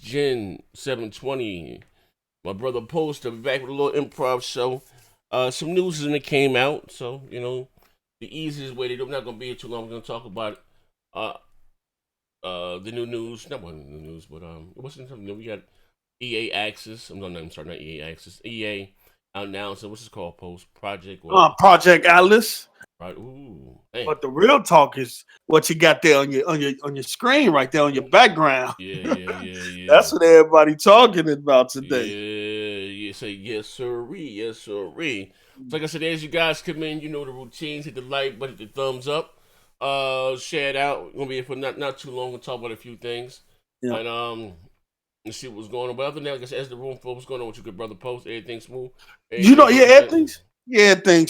Gen 720. My brother Poster back with a little improv show. Some news and it came out, so the easiest way to do. I'm not gonna be here too long. We're gonna talk about uh the new news. Not one of the new news, but what's something new? We got EA Access. I'm sorry, not EA Access. EA announcing what's it called? Post Project what? Project Atlas. Right. Ooh. Damn. But the real talk is what you got there on your screen right there on your background. Yeah. That's what everybody talking about today. Yeah. Say yes, sirree. Yes, sirree. So like I said, as you guys come in, you know the routines. Hit the like button, hit the thumbs up. Share it out. We're gonna be here for not too long. We'll talk about a few things. Yeah. And let's see what's going on. But other than that, like I said, as the room full, what's going on with you, good brother? Post everything smooth. Everything's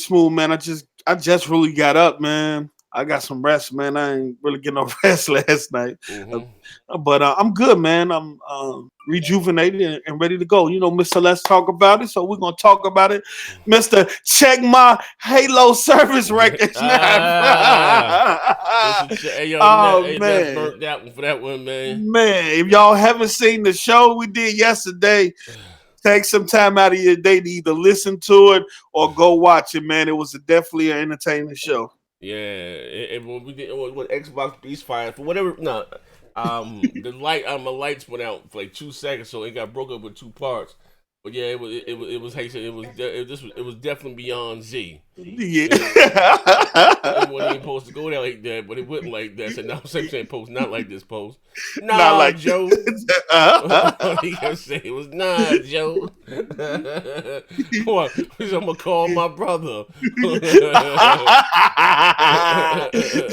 smooth, man. I just really got up, man. I got some rest, man. I ain't really getting no rest last night, but I'm good, man. I'm rejuvenated and ready to go. You know, Mr. Let's talk about it. So we're gonna talk about it, Mr. Check my Halo service record. Man, burnt that one for that one, man. Man, if y'all haven't seen the show we did yesterday, take some time out of your day to either listen to it or go watch it, man. It was definitely an entertaining show. Yeah, and when we did what Xbox Beast Fire for whatever the lights went out for like 2 seconds, so it got broke up with two parts. But yeah, it was how you said it was definitely beyond Z. Yeah, it wasn't even supposed to go there like that, but it wasn't like that. So now I'm saying post not like this post. Nah, not like Joe. He gonna say it was not Joe. I'm gonna call my brother.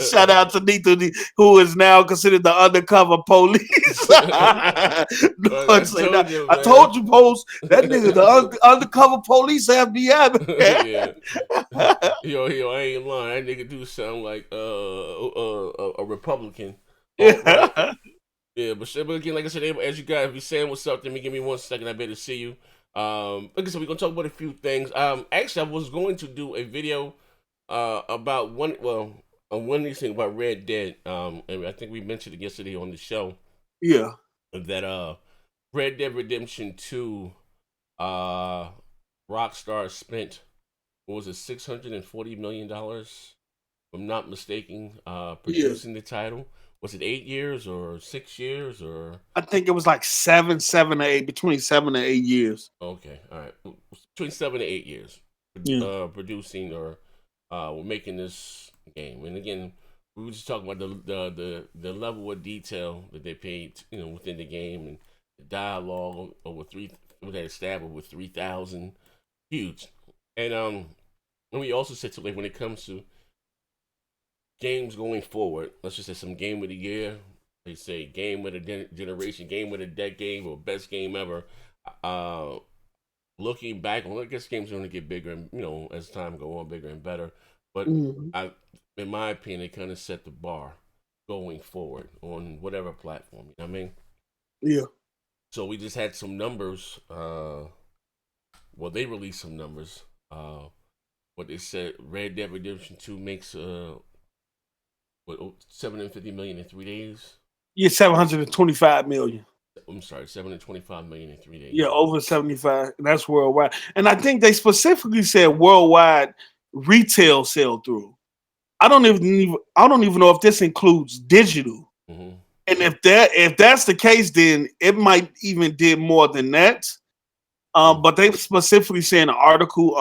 Shout out to Nito, who is now considered the undercover police. I told you, Post, that nigga the undercover police FBI. Yo, I ain't lying. That nigga do sound like a Republican. Right. Yeah, but again, like I said, as you guys be saying what's up, give me 1 second. I better see you. Like I said, we're gonna talk about a few things. Actually, I was going to do a video about one of these things about Red Dead. And I think we mentioned it yesterday on the show. Yeah. That Red Dead Redemption 2, Rockstar spent, what was it, $640 million, if I'm not mistaken, producing the title. Was it 8 years or 6 years or? I think it was like 7 or 8, between 7 and 8 years. Okay, all right, between 7 to 8 years, producing or making this game. And again, we were just talking about the level of detail that they paid, within the game, and the dialogue that established with 3,000, huge. And we also said like when it comes to games going forward, let's just say some game of the year, they say game of the generation, game of the decade, or best game ever. Looking back, I guess games are going to get bigger, and as time go on, bigger and better. But in my opinion, it kind of set the bar going forward on whatever platform. You know what I mean? Yeah. So we just had some numbers. They released some numbers. What they said, Red Dead Redemption 2 makes 750 million in 3 days. Yeah, 725 million. I'm sorry, 725 million in 3 days. Yeah, over 75. And that's worldwide. And I think they specifically said worldwide retail sell through. I don't even know if this includes digital. Mm-hmm. And if that's the case, then it might even did more than that. But they specifically say in an article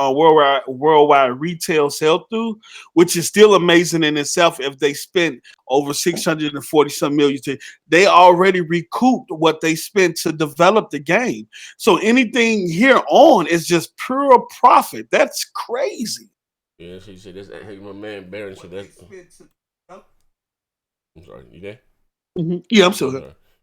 worldwide retail sell through, which is still amazing in itself. If they spent over 640 some million, they already recouped what they spent to develop the game. So anything here on is just pure profit. That's crazy. Yeah, so you said this. Hey, my man Baron said that. I'm sorry, you there? Mm-hmm. Yeah, I'm still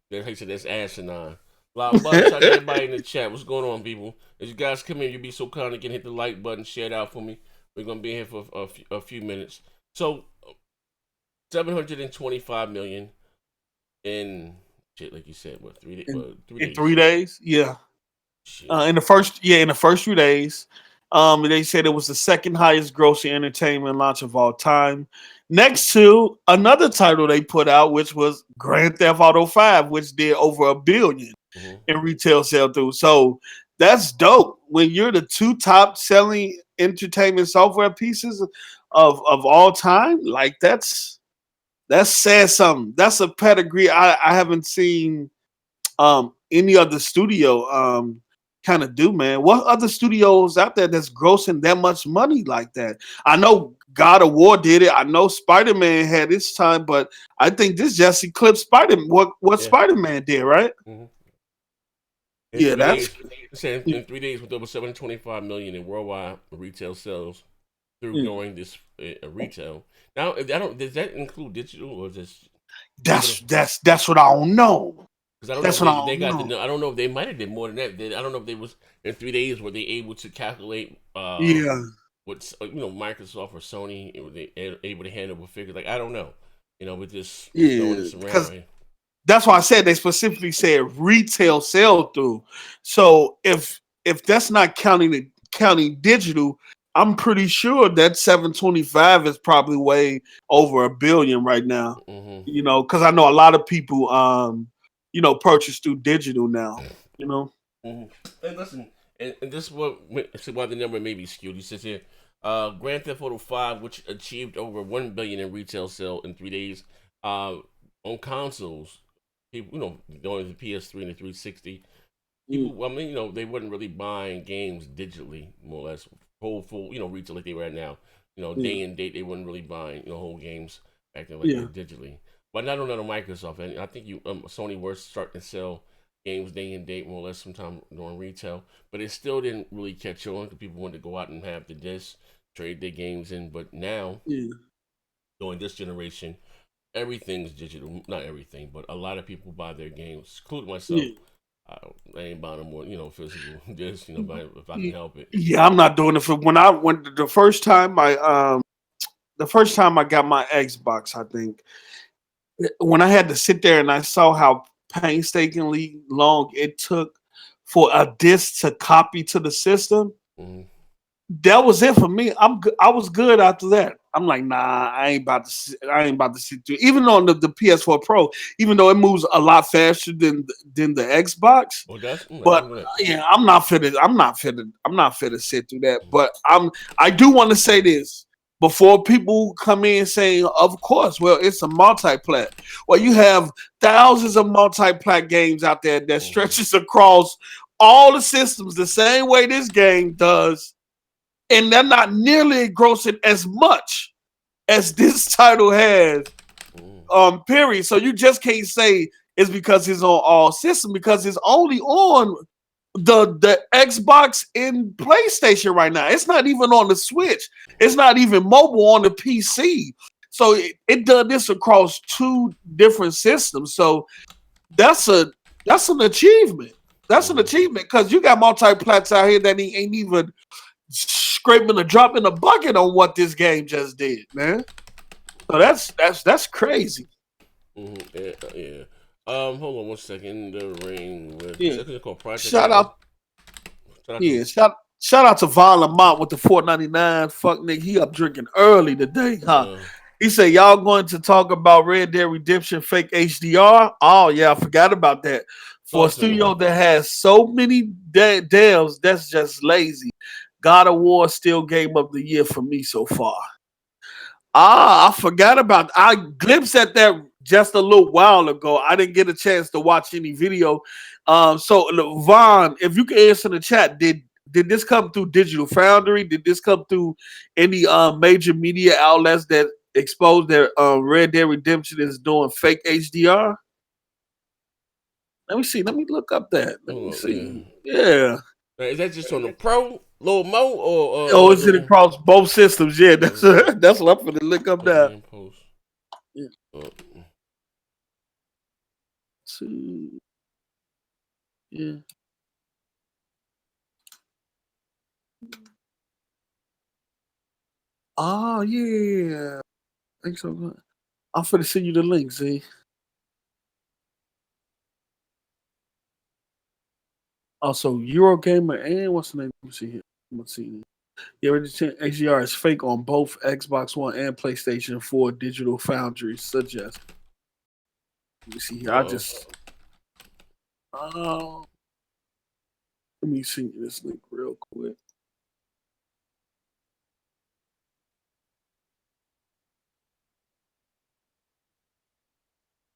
here. He said that's asinine. Shout out to everybody in the chat. What's going on, people? As you guys come in, you be so kind again. Hit the like button, share it out for me. We're gonna be here for a few minutes. So, 725 million in shit, like you said, what 3 days? 3 days. In 3 days, yeah. In the first 3 days, they said it was the second highest grossing entertainment launch of all time. Next to another title they put out, which was Grand Theft Auto 5, which did over $1 billion. in retail sell through. So that's dope. When you're the 2 top selling entertainment software pieces of all time, like that says something. That's a pedigree I haven't seen any other studio kind of do, man. What other studios out there that's grossing that much money like that? I know God of War did it. I know Spider-Man had its time, but I think this just eclipsed Spider what Spider-Man did, right? In Yeah, three that's days, in 3 days, with over 725 million in worldwide retail sales during this retail. Now, I don't. Does that include digital or just? that's what I don't know. Because I don't know That's if what I they don't got know. the. I don't know if they might have did more than that. I don't know if they was in 3 days were they able to calculate Yeah, what Microsoft or Sony were they able to handle with figures, like I don't know. We're just throwing yeah. this around Because right. that's why I said they specifically said retail sell through. So if that's not counting digital, I'm pretty sure that 725 is probably way over a billion right now. Mm-hmm. Because I know a lot of people purchase through digital now. Mm-hmm. And listen, and this is why the number may be skewed. He says here, Grand Theft Auto 5, which achieved over 1 billion in retail sale in 3 days, on consoles. People, going to the PS3 and the 360. Mm, People, I mean, they wasn't really buying games digitally, more or less, full, retail like they were at now. yeah, Day and date, they wasn't really buying, whole games back then like yeah, that digitally. But not on Microsoft, and I think Sony were starting to sell games day and date more or less sometime during retail, but it still didn't really catch on because people wanted to go out and have the disc, trade their games in. But now, yeah, during this generation, everything's digital. Not everything, but a lot of people buy their games, including myself. yeah. I ain't buying them more, physical discs, if I can help it. Yeah, I'm not doing it for when I went the first time I got my Xbox, I think when I had to sit there and I saw how painstakingly long it took for a disc to copy to the system, Mm-hmm. that was it for me. I was good after that. I'm like, nah, I ain't about to sit through. Even on the PS4 Pro, even though it moves a lot faster than the Xbox, Well, that's I but didn't know that. yeah, I'm not fit to sit through that. But I do want to say this before people come in saying, of course, well, it's a multi-plat. Well, you have thousands of multi-plat games out there that Mm-hmm. stretches across all the systems the same way this game does, and they're not nearly grossing as much as this title has. Mm-hmm. Period. So you just can't say it's because it's on all systems because it's only on the Xbox and PlayStation right now. It's not even on the Switch. It's not even mobile on the PC. So it does this across 2 different systems. So that's an achievement. That's an Mm-hmm. achievement because you got multi-plats out here that ain't even scraping a drop in a bucket on what this game just did, man. So that's crazy. Mm-hmm. Yeah. Hold on one second. The ring with Yeah. second called Project Shout Eva. out, Shout out to yeah, shout out to Von Lamont with the 499. Fuck nigga, he up drinking early today, huh? uh, He said, y'all going to talk about Red Dead Redemption fake HDR? Oh, yeah, I forgot about that. For a talk to me. studio that has so many devs, that's just lazy. God of War still game of the year for me so far. I forgot about. I glimpsed at that just a little while ago. I didn't get a chance to watch any video. So look, Vaughn, if you can answer in the chat, did this come through Digital Foundry? Did this come through any major media outlets that exposed that Red Dead Redemption is doing fake HDR? Let me see. Let me look up that. Let me Hold on, yeah. see. Yeah. Is that just on the Pro, Lil Mo, Oh, or is it the across both systems? Yeah, that's what I'm gonna look up now. game post? Yeah. Uh, Two. Yeah. Oh yeah. Thanks so much. I'm finna send you the link, see. Also, Eurogamer and what's the name? Let me see here. Let's see. Yeah, HDR is fake on both Xbox One and PlayStation 4 digital foundries suggest. Let me see here. I oh, just Let me see this link real quick.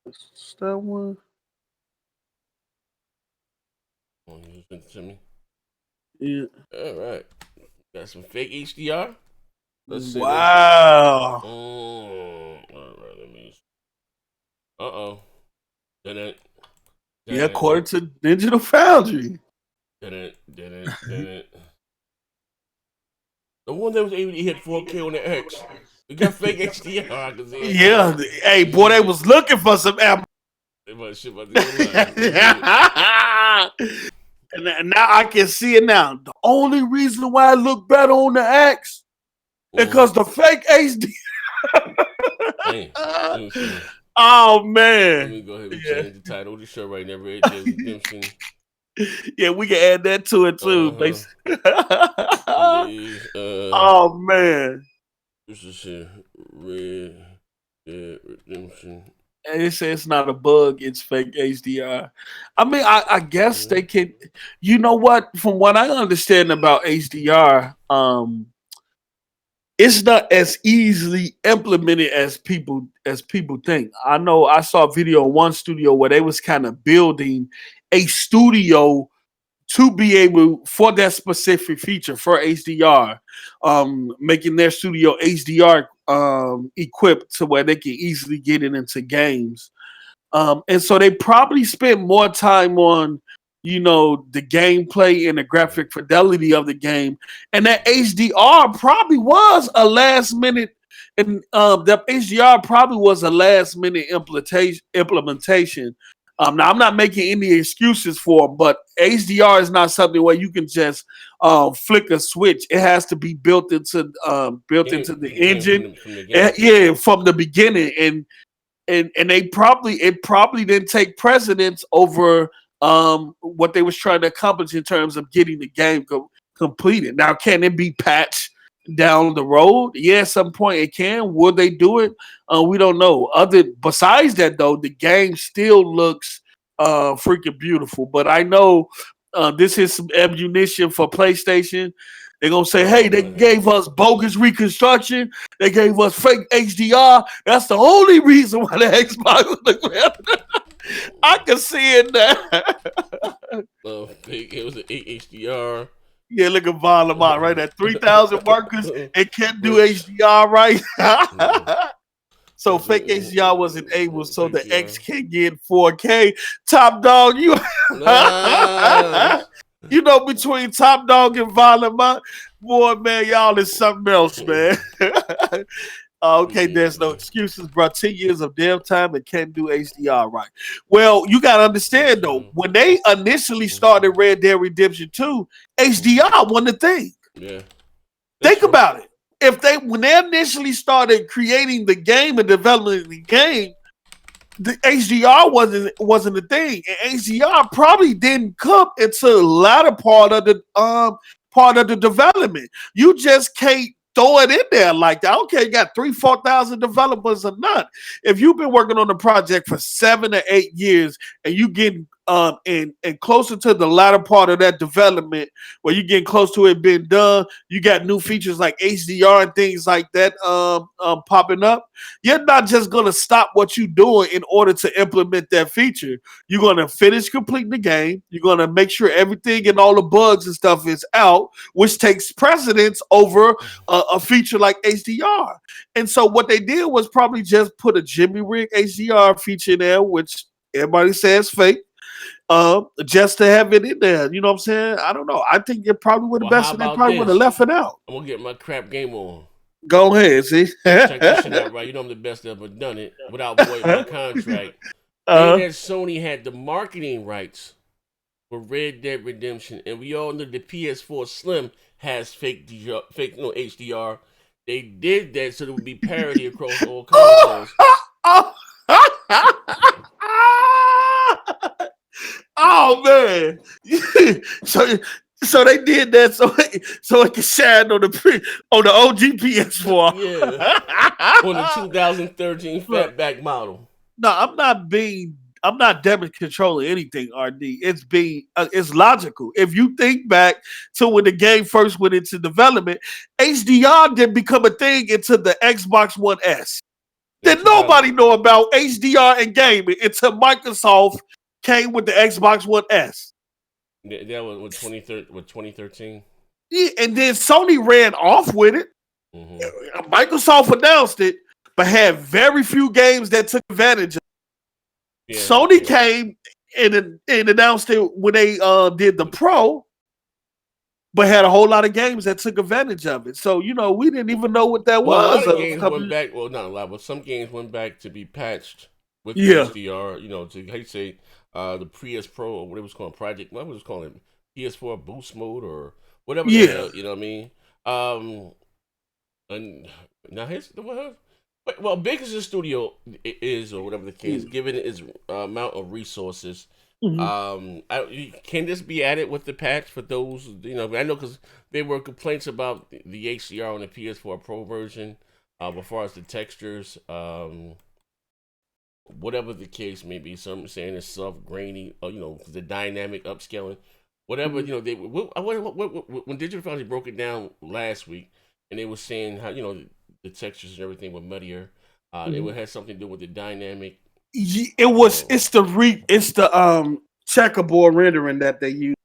Is that one? Oh, you sent it to me. Yeah. All right. Got some fake HDR. Let's see. Wow. All right. Let me. Uh-oh. Didn't. Yeah, according to Digital Foundry. Didn't. The one that was able to hit 4K on the X. We got fake HDR. I can see it. Yeah. Hey, boy, they was looking for some apple. Shit about to go live. And now I can see it now. The only reason why it looked better on the X is because the fake HD. Damn. Let me see. Oh man. Let me go ahead and change the title of the show right now. Red Dead Redemption. Yeah, we can add that to it too, basically. Oh man. This is here. Red Dead Redemption. And it says it's not a bug, it's fake HDR. I mean, I guess they can. You know what? From what I understand about HDR, it's not as easily implemented as people think. I know I saw a video in one studio where they was kind of building a studio to be able for that specific feature for HDR, making their studio HDR equipped to where they can easily get it into games. And so they probably spent more time on, the gameplay and the graphic fidelity of the game. And that HDR probably was a last minute, and the HDR probably was a last minute implementation. Now I'm not making any excuses for them, but HDR is not something where you can just flick a switch. It has to be built into the engine, from the beginning, and it probably didn't take precedence over what they was trying to accomplish in terms of getting the game completed. Now, can it be patched down the road? Yeah, at some point it can. Will they do it? We don't know. Besides that, though, the game still looks freaking beautiful. But I know this is some ammunition for PlayStation. They're going to say, hey, they gave us bogus reconstruction. They gave us fake HDR. That's the only reason why the Xbox look better. I can see it now. It was an HDR. Yeah, look at Volamont right at 3,000 workers. It can't do HDR right. So fake HDR wasn't able, so the X can get 4K. Top Dog, you you know, between Top Dog and Volamont, boy, man, y'all is something else, man. Okay, there's no excuses, bro. 10 years of damn time and can't do HDR right. Well, you got to understand, though, when they initially started Red Dead Redemption 2, HDR wasn't a thing. Yeah. Think about it. When they initially started creating the game and developing the game, the HDR wasn't a thing. And HDR probably didn't come until the latter part of the development. You just can't throw it in there like that. I don't care you got 3,000-4,000 developers or not. If you've been working on the project for 7 or 8 years and you getting and closer to the latter part of that development where you're getting close to it being done, you got new features like HDR and things like that popping up. You're not just gonna stop what you're doing in order to implement that feature. You're gonna finish completing the game. You're gonna make sure everything and all the bugs and stuff is out, which takes precedence over a feature like HDR. And so what they did was probably just put a Jimmy Rig HDR feature in there, which everybody says fake. Just to have it in there, you know what I'm saying? I don't know. I think it probably would have best. They probably would have left it out. I'm gonna get my Crapgamer on. Go ahead, see. Check this shit out, right? You know I'm the best that ever done it without voiding my contract. And that Sony had the marketing rights for Red Dead Redemption, and we all know the PS4 Slim has fake HDR. They did that so there would be parity across all consoles. Oh man! So they did that so it could shine on the OG PS4. Yeah, on the 2013 fatback model. No, I'm not being I'm not damage controlling anything, RD. It's logical. If you think back to when the game first went into development, HDR didn't become a thing until the Xbox One S. Did nobody know about HDR and gaming until Microsoft came with the Xbox One S. That was with 2013. Yeah, and then Sony ran off with it. Mm-hmm. Microsoft announced it, but had very few games that took advantage of it. Yeah, Sony came and announced it when they did the Pro, but had a whole lot of games that took advantage of it. So, we didn't even know what that was. A lot of games went back. Well, not a lot, but some games went back to be patched with HDR. To how you say the PS Pro or what it was called, Project. What was it called? PS4 Boost Mode or whatever. Yeah, you know what I mean. And now here's the one. Well, big as the studio is, or whatever the case, given its amount of resources. Mm-hmm. Can this be added with the patch for those? I know because there were complaints about the HDR on the PS4 Pro version, as far as the textures, whatever the case may be. Some saying it's soft, grainy, or the dynamic upscaling, whatever. Mm-hmm. When Digital Foundry broke it down last week, and they were saying how the textures and everything were muddier. It would have something to do with the dynamic. It's the checkerboard rendering that they use,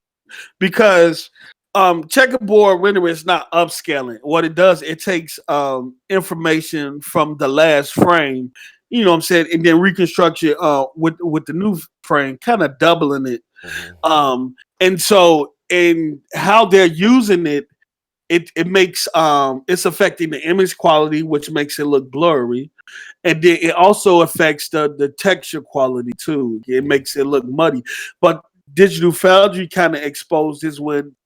because checkerboard rendering is not upscaling. What it does, it takes information from the last frame, you know what I'm saying, and then reconstruct it with the new frame, kind of doubling it. Mm-hmm. And so in how they're using it, it makes it's affecting the image quality, which makes it look blurry. And then it also affects the texture quality too. It makes it look muddy. But Digital Foundry kind of exposed this when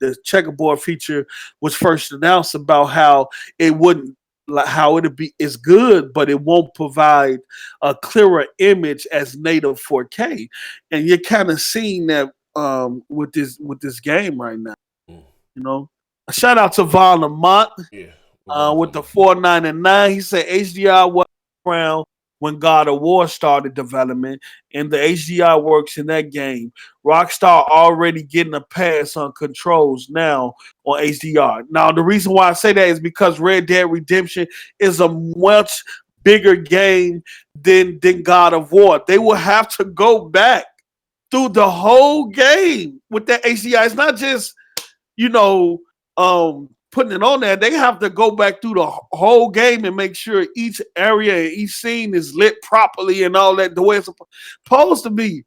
the checkerboard feature was first announced, about how it'll be is good, but it won't provide a clearer image as native 4K. And you're kind of seeing that with this game right now. A shout out to Von Lamont with the $4.99. He said HDR was around when God of War started development, and the HDR works in that game. Rockstar already getting a pass on controls now on HDR. Now, the reason why I say that is because Red Dead Redemption is a much bigger game than God of War. They will have to go back through the whole game with that HDR. It's not just, putting it on there. They have to go back through the whole game and make sure each area and each scene is lit properly and all that the way it's supposed to be.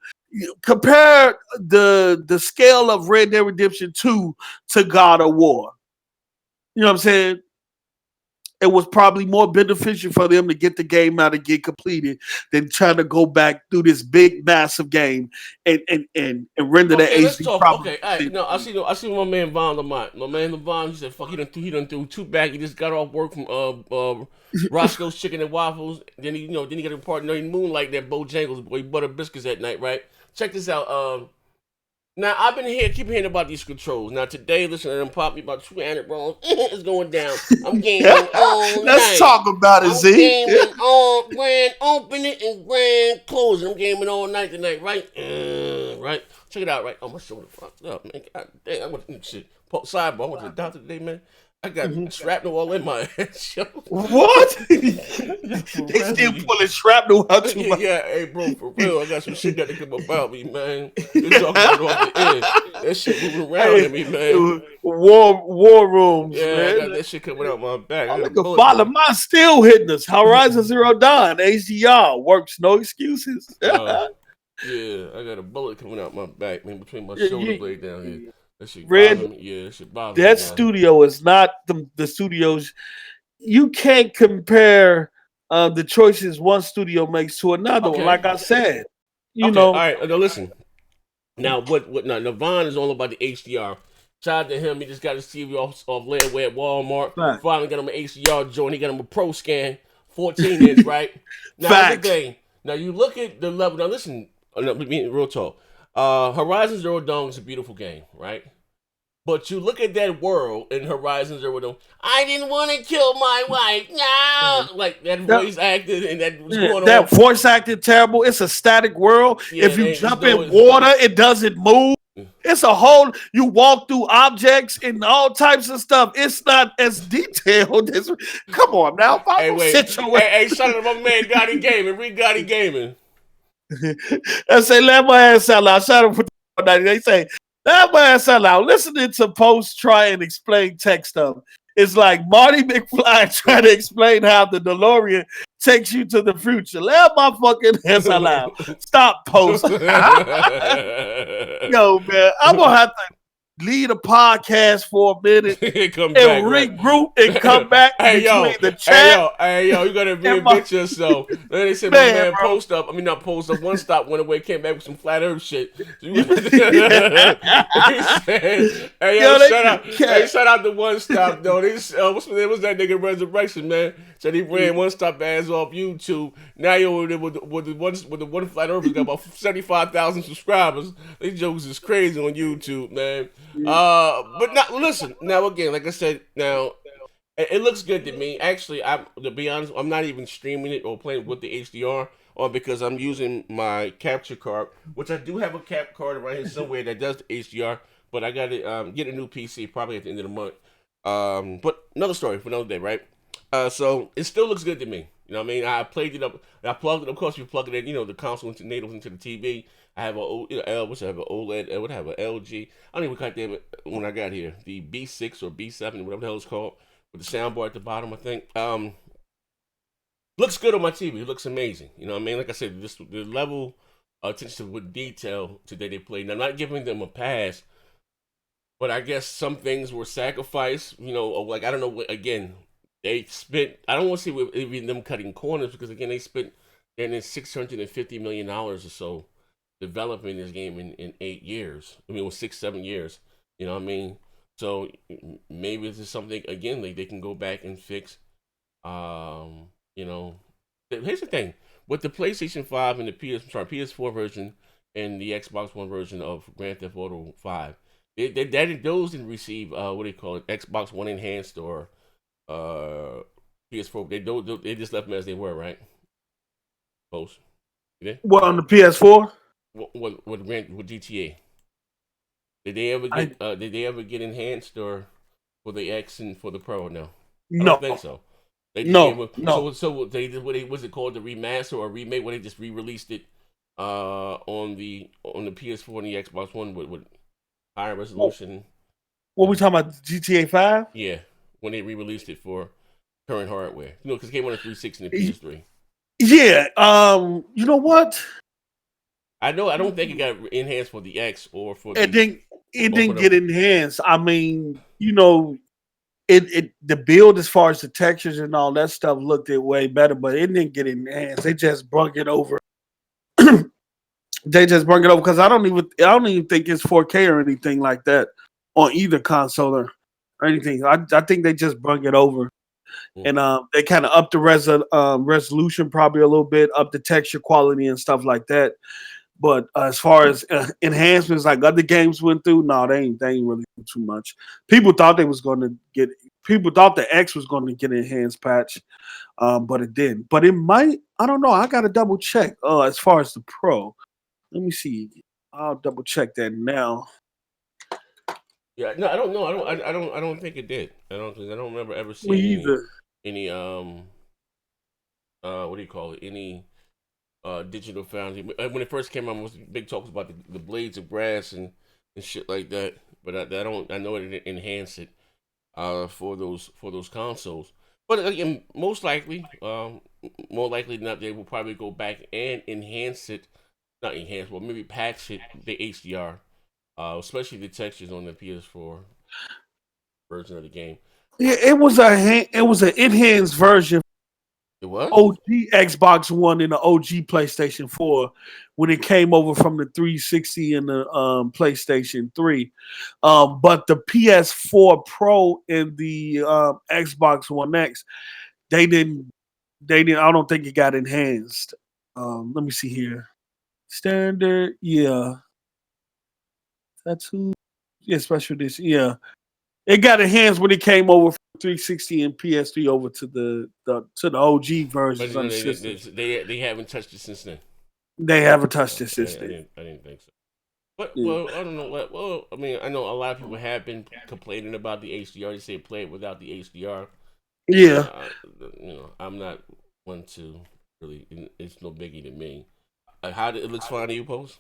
Compare the scale of Red Dead Redemption 2 to God of War. You know what I'm saying? It was probably more beneficial for them to get the game out and get completed than trying to go back through this big, massive game and render that HD properly. Okay, all right. No, I see my man Von Lamont. My man Levon, he said, "Fuck, he done threw two back. He just got off work from Roscoe's Chicken and Waffles. Then he got a partner in Moonlight that Bojangles boy. He butter biscuits at night, right? Check this out. Now, I've been keep hearing about these controls. Now, today, listen to them pop me about 200 rolls. It's going down. I'm gaming all night. Let's talk about it, Z. I'm gaming all grand opening and grand closing. I'm gaming all night tonight, right? Right? Check it out, right? Oh, my shoulder fucked up, man. God damn, I went to shit. Sidebar, I went to the doctor today, man. I got shrapnel all in my head. What? They still pulling shrapnel out your mouth. Yeah, hey, bro, for real. I got some shit that they come about me, man. You're talking about off the end. That shit moving around in me, man. War rooms, yeah, man. I got that shit coming out my back. Mine still hitting us. Horizon Zero Dawn, HDR. Works, no excuses. Yeah, I got a bullet coming out my back, man, between my shoulder blade down here. That shit bother me. That studio is not the studios. You can't compare the choices one studio makes to another one. Like I said, you know. All right, now listen. Now what? Now Navon is all about the HDR. Shout out to him. He just got his TV off layaway at Walmart. Right. Finally got him an HDR joint. He got him a Pro Scan, 14-inch, right? Now Fact. The thing. Now you look at the level. Now listen. Real talk. Horizon Zero Dawn is a beautiful game, right? But you look at that world in Horizon Zero Dawn. I didn't want to kill my wife. No, like that voice acted and that was going on. That voice acted terrible. It's a static world. Yeah, If you they just jump know in it's. water, it doesn't move. It's a whole. You walk through objects and all types of stuff. It's not as detailed as. Come on now, Hey, Papa, wait. sit your. Hey, shout out to my man Gotti Gaming. Read Gotti Gaming. I say, let my ass out loud. Shout out for they say, let my ass out loud. Listening to posts try and explain tech stuff. It's like Marty McFly trying to explain how the DeLorean takes you to the future. Let my fucking ass out loud. Stop post. Yo, man, I'm gonna have to lead a podcast for a minute Come and back, regroup right? and come back Hey between the chat. hey yo, you gotta reinvent yourself. Then they said my man Post Up. I mean not Post Up. One Stop went away, came back with some flat Earth shit. He said, "Hey yo, shout out to One Stop though. What's that nigga Resurrection man? Said he ran One Stop ass off YouTube. Now yo with the one flat Earth got about 75,000 subscribers. These jokes is crazy on YouTube, man. But not listen now again. Like I said, now it looks good to me. Actually, to be honest, I'm not even streaming it or playing with the HDR, or because I'm using my capture card, which I do have a cap card right here somewhere that does the HDR. But I got to get a new PC probably at the end of the month. But another story for another day, right? So it still looks good to me. You know what I mean? I played it up. I plugged it. Of course, you plug it in. You know the console native into the TV. I have which I have an OLED. I would have an LG. I don't even got them when I got here. The B6 or B7, whatever the hell it's called, with the soundbar at the bottom. I think. Looks good on my TV. It looks amazing. You know what I mean? Like I said, the level of attention with detail today they played. Now, I'm not giving them a pass, but I guess some things were sacrificed. You know, like I don't know. Again, they spent. I don't want to see even them cutting corners because again, they spent $650 million or so developing this game in 8 years. I mean, it was 6, 7 years. You know what I mean? So maybe this is something again like they can go back and fix. You know, here's the thing with the PlayStation 5 and the PS4 version and the Xbox One version of Grand Theft Auto 5. Those didn't receive what do you call it? Xbox One enhanced or PS4. They just left them as they were, right? Post. What on the PS4? What with GTA? Did they ever get did they ever get enhanced or for the X and for the Pro? No, I don't think so. They just no. So they did what was it called, the remaster or remake? Where they just re-released it on the PS4 and the Xbox One with higher resolution. What we talking about? GTA 5? Yeah, when they re-released it for current hardware. You know, because it came on the 360 and the PS3. Yeah. You know what? I know. I don't think it got enhanced for the X or for the. It didn't get enhanced. I mean, you know, the build as far as the textures and all that stuff looked way better, but it didn't get enhanced. They just brung it over. They just brung it over because I don't even think it's 4K or anything like that on either console or anything. I think they just brung it over. And they kind of upped the resolution probably a little bit, up the texture quality and stuff like that. But as far as enhancements like other games went through, no, they ain't really too much. People thought the X was going to get an enhanced patch, but it didn't. But it might. I don't know. I got to double check. As far as the Pro, let me see. I'll double check that now. Yeah, no, I don't know. I don't think it did. I don't remember ever seeing any what do you call it? Any digital foundry. When it first came out, was big talks about the blades of grass and shit like that. But I know it didn't enhance it for those consoles. But again, most likely, more likely than not, they will probably go back and enhance it. Not enhance, but maybe patch it the HDR, especially the textures on the PS4 version of the game. Yeah, it was an enhanced version. It was OG Xbox One and the OG PlayStation 4 when it came over from the 360 and the PlayStation 3. But the PS4 Pro and the Xbox One X, they didn't. I don't think it got enhanced. Let me see here. Standard, yeah. That's who. special edition. Yeah, it got enhanced when it came over from 360 and PS3 over to the OG But versions you on know, the systems. they haven't touched it since then. They haven't touched it since then. I didn't think so. But Yeah. well, I don't know what. Well, I mean, I know a lot of people have been complaining about the HDR. They say play it without the HDR. Yeah. I'm not one to really. It's no biggie to me. How did it looks fine to you, post?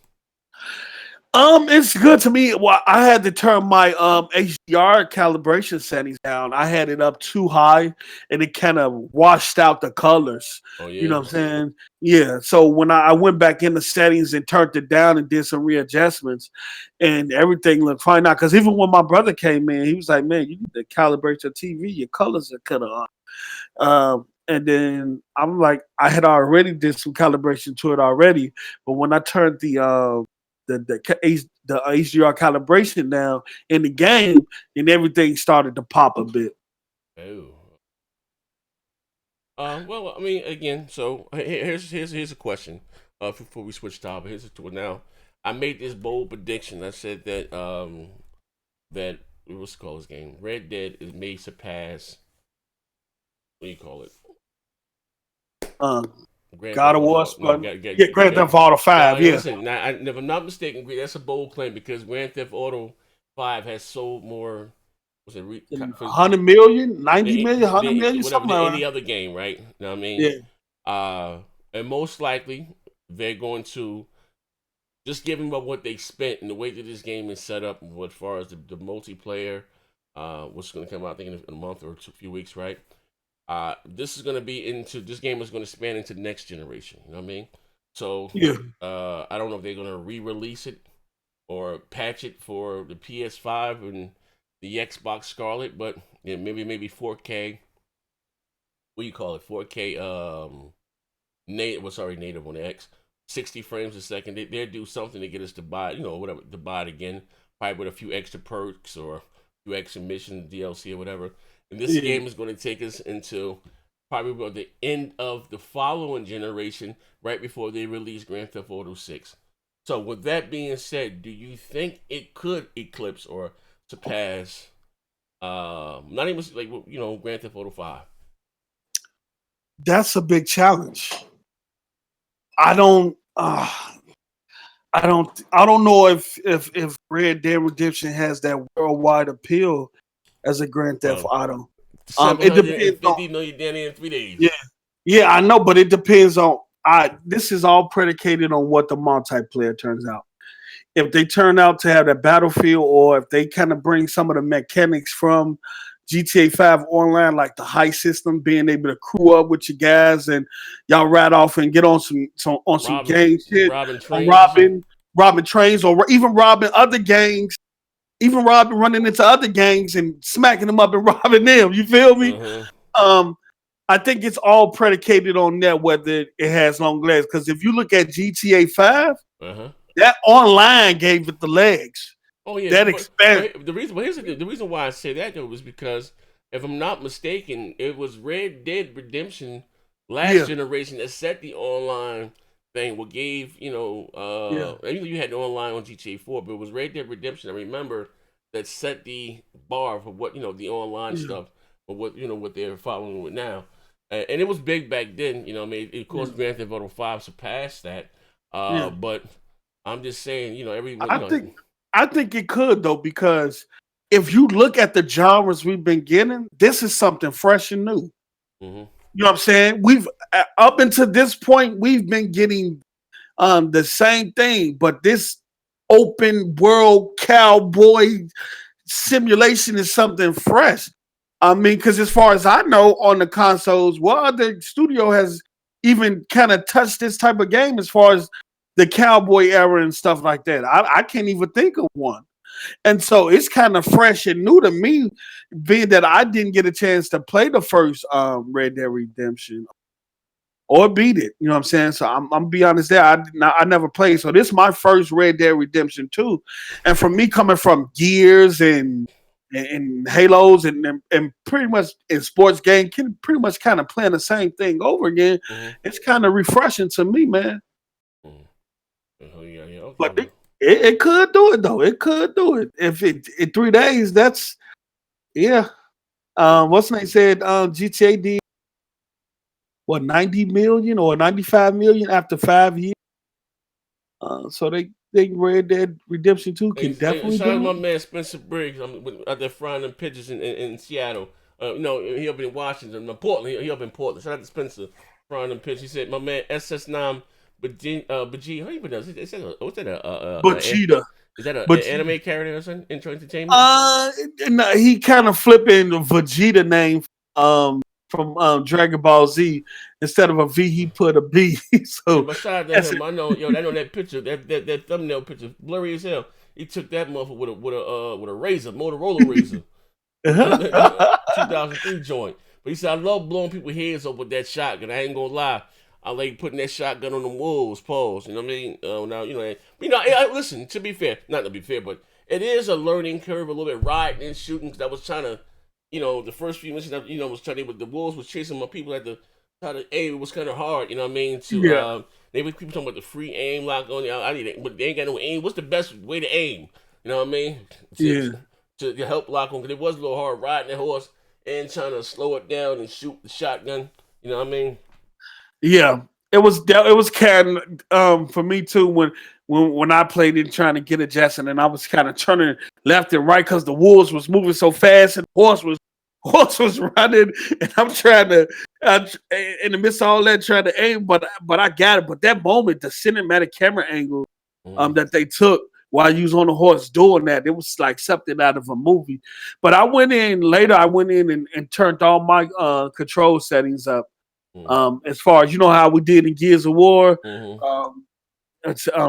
It's good to me. Well, I had to turn my HDR calibration settings down. I had it up too high, and it kind of washed out the colors. Oh You yeah. know what I'm saying? Yeah. So when I went back in the settings and turned it down and did some readjustments, and everything looked fine now. Because even when my brother came in, he was like, "Man, you need to calibrate your TV. Your colors are kind of off." And then I'm like, I had already did some calibration to it already, but when I turned the HDR calibration down in the game, and everything started to pop a bit. Oh. Well, I mean, again, so here's a question. Before we switch topic, here's to it now. I made this bold prediction. I said that that what's it called this game? Red Dead is may surpass. What do you call it? Um, Grand God Theft of War, Auto. No, yeah, Grand Theft Auto 5, yeah. listen. Now, if I'm not mistaken, that's a bold claim because Grand Theft Auto 5 has sold more. Was it 100 million, 90 million, 100 million, whatever something than like any that. other game, right? You know what I mean? Yeah, And most likely they're going to just given about what they spent and the way that this game is set up, as far as the multiplayer, what's going to come out, I think in a month or a few weeks, right? This is going to be into this game is going to span into the next generation. You know what I mean? So yeah, I don't know if they're going to re-release it or patch it for the PS5 and the Xbox Scarlet, but maybe 4K. What do you call it? 4K native. Well, sorry, native on the X. 60 frames a second. They'll do something to get us to buy, whatever, to buy it again, probably with a few extra perks or a few extra missions, DLC or whatever. And this yeah. game is going to take us into probably about the end of the following generation, right before they release Grand Theft Auto 6. So, with that being said, do you think it could eclipse or surpass, not even like Grand Theft Auto 5? That's a big challenge. I don't. I don't know if Red Dead Redemption has that worldwide appeal as a Grand Theft Well, Auto. It depends on 750 million down in 3 days. yeah, yeah. I know, but it depends on. This is all predicated on what the multiplayer turns out. If they turn out to have that battlefield, or if they kind of bring some of the mechanics from GTA 5 online, like the heist system, being able to crew up with your guys and y'all ride off and get on some gang shit, Robbing on trains or something. robbing trains, or even robbing other gangs, even robbing running into other gangs and smacking them up and robbing them. You feel me? Uh-huh. I think it's all predicated on that, whether it has long legs. Because if you look at GTA 5, Uh-huh. that online gave it the legs. Oh yeah, That expand. but here's the reason why I say that though was because if I'm not mistaken, it was Red Dead Redemption last Yeah, generation that set the online thing. What gave yeah, even though you had the online on GTA 4, but it was Red Dead Redemption. I remember that set the bar for what the online yeah, stuff, or what they're following with now, and it was big back then. I mean, of course, yeah. Grand Theft Auto 5 surpassed that, Yeah. but I'm just saying, everyone, I think it could though, because if you look at the genres we've been getting, this is something fresh and new. hmm You know what I'm saying? We've up until this point, we've been getting the same thing, but this open world cowboy simulation is something fresh. I mean, because as far as I know, on the consoles, what other studio has even kind of touched this type of game as far as the cowboy era and stuff like that? I can't even think of one. And so it's kind of fresh and new to me, being that I didn't get a chance to play the first Red Dead Redemption or beat it. You know what I'm saying? So I'm gonna be honest there. I never played. So this is my first Red Dead Redemption 2. And for me, coming from Gears and Halos and pretty much in sports game, can pretty much kind of playing the same thing over again, hmm it's kind of refreshing to me, man. hmm Oh, yeah, yeah, okay. But Well. It could do it though. It could do it. If it in 3 days, that's yeah. What's name said GTA did what 90 million or 95 million after 5 years. So they Red Dead Redemption 2 can And definitely shout out to do my it. man Spencer Briggs. I'm out there frying them pictures in Seattle. He up in Washington, Portland. He up in Portland. Shout out to Spencer frying them pictures. He said, my man SS9 Baji, how you pronounce it? What's that? Cheetah. Is that an But anime character or something? Intro Entertainment? he kind of flipping the Vegeta name from Dragon Ball Z. Instead of a V, he put a B. Yeah, So but shout out to that's him. it. I know, I know that picture, that thumbnail picture, blurry as hell. He took that motherfucker with a razor, Motorola razor. 2003 joint. But he said, I love blowing people's heads up with that shotgun. I ain't gonna lie. I like putting that shotgun on them wolves, pause. You know what I mean? Now, listen, to be fair, not to be fair, but it is a learning curve, a little bit riding and shooting, because I was trying to, the first few minutes, was trying to, but the wolves was chasing my people at the, try to aim. It was kind of hard, you know what I mean? Yeah. They were people talking about the free aim lock on you. I need it, but they ain't got no aim. What's the best way to aim? You know what I mean? Yeah. To help lock on, because it was a little hard riding that horse and trying to slow it down and shoot the shotgun. You know what I mean? Yeah, it was kind of for me too when I played it trying to get adjusted and I was kind of turning left and right because the wolves was moving so fast and the horse was running and I'm trying to in the midst of all that trying to aim but I got it. But that moment, the cinematic camera angle that they took while you was on the horse doing that, it was like something out of a movie. But I went in later. I went in and turned all my control settings up. As far as how we did in Gears of War,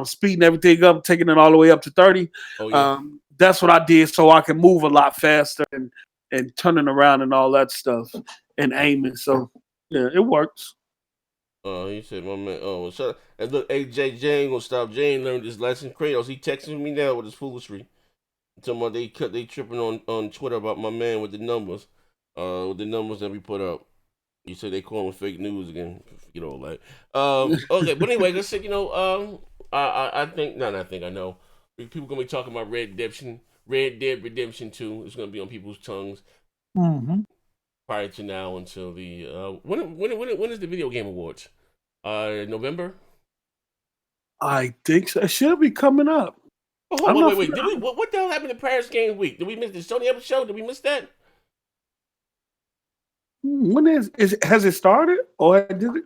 speeding everything up, taking it all the way up to 30. Oh yeah. That's what I did so I can move a lot faster and turning around and all that stuff and aiming. So yeah, it works. He said, my man, shut up. And look, hey, Jay ain't gonna stop. Jay ain't learned this lesson. Kratos, he texting me now with his foolery. Talking about they tripping on Twitter about my man with the numbers. With the numbers that we put up. You said they call him fake news again. You know, like okay, but anyway, let's say I think not. I think I know. People gonna be talking about Red Dead Redemption 2. It's gonna be on people's tongues prior to now until the when is the video game awards? November. I think so. It should be coming up. Oh, hold on, wait. Did we what the hell happened to Paris Game Week? Did we miss the Sony episode? Did we miss that? When has it started or did it?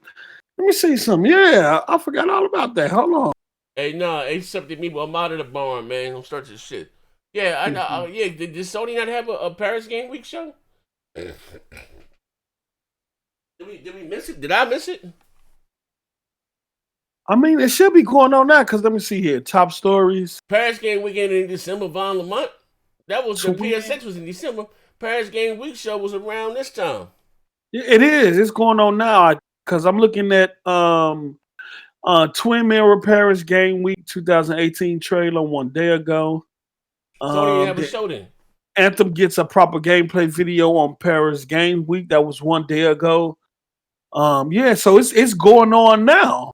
Let me see something. Yeah, I forgot all about that. Hold on. Hey, nah, they accepted me, but I'm out of the barn, man. Don't start this shit. Yeah, I know. Yeah, did Sony not have a Paris Game Week show? Did we miss it? Did I miss it? I mean, it should be going on now because let me see here. Top stories. Paris Game Weekend in December, Von Lamont. That was the PSX was in December. Paris Game Week show was around this time. It is. It's going on now because I'm looking at Twin Mirror Paris Game Week 2018 trailer one day ago. Sony didn't have a show then. Anthem gets a proper gameplay video on Paris Game Week. That was one day ago. Yeah, so it's going on now.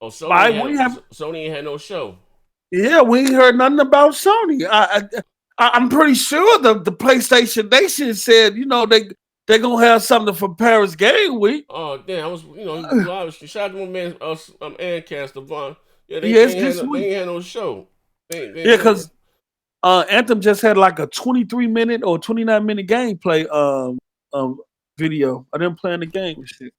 Oh, Sony ain't had no show. Yeah, we ain't heard nothing about Sony. I'm pretty sure the PlayStation Nation said, they're gonna have something for Paris Game Week. Oh damn! I was shout out to my man, Ancast Devon. Yeah, they ain't had no show. Yeah, because Anthem just had like a 23-minute or 29-minute gameplay video of them playing the game and shit.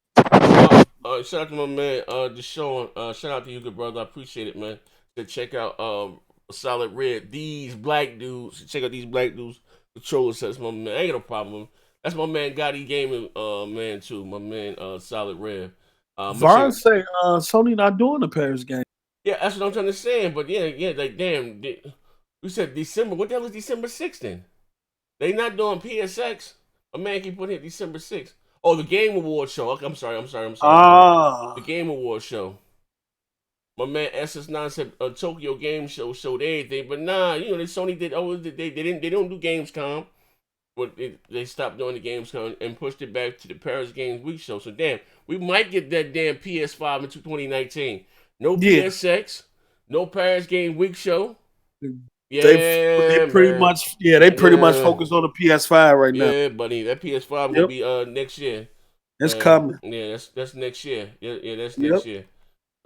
Shout out to my man, Deshaun. Shout out to you, good brother. I appreciate it, man. To check out Solid Red. These black dudes. Check out these black dudes. Controller sets, my man. I ain't got no problem. That's my man Gotti Gaming, man too. My man, Solid Red. Vaughn say Sony not doing the Paris game. Yeah, that's what I'm trying to say. But yeah, like damn. We said December. What the hell is December 6th then? They not doing PSX. A man keep putting it December 6th. Oh, the Game Award show. Okay, I'm sorry. The Game Award show. My man SS9 said Tokyo Game Show showed everything, but nah, Sony did. Oh, they don't do Gamescom, but they stopped doing the Gamescom and pushed it back to the Paris Games Week show. So damn, we might get that damn PS5 into 2019. No PSX, no Paris Game Week show. Yeah, pretty man. much they pretty much Yeah, focus on the PS5 right now. yeah, buddy. That PS5 gonna Yep, be next year. it's coming. Yeah, that's next year. Yeah, yeah, that's next Yep.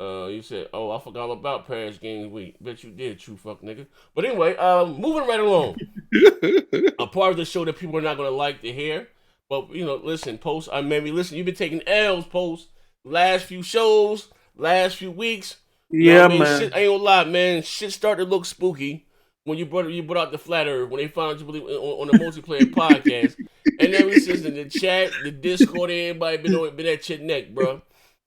year. You said, "Oh, I forgot all about Paris Games Week." Bet you did, true fuck nigga. But anyway, moving right along. A part of the show that people are not gonna like to hear. But listen, Post. I maybe listen. You've been taking L's, Post. Last few shows, last few weeks. You know what Yeah, I mean? Shit, man. I ain't gonna lie, man. Shit started to look spooky when you brought out the flat earth when they found out you believe on the multiplayer podcast. And ever since in the chat, the Discord, everybody been at your neck, bro.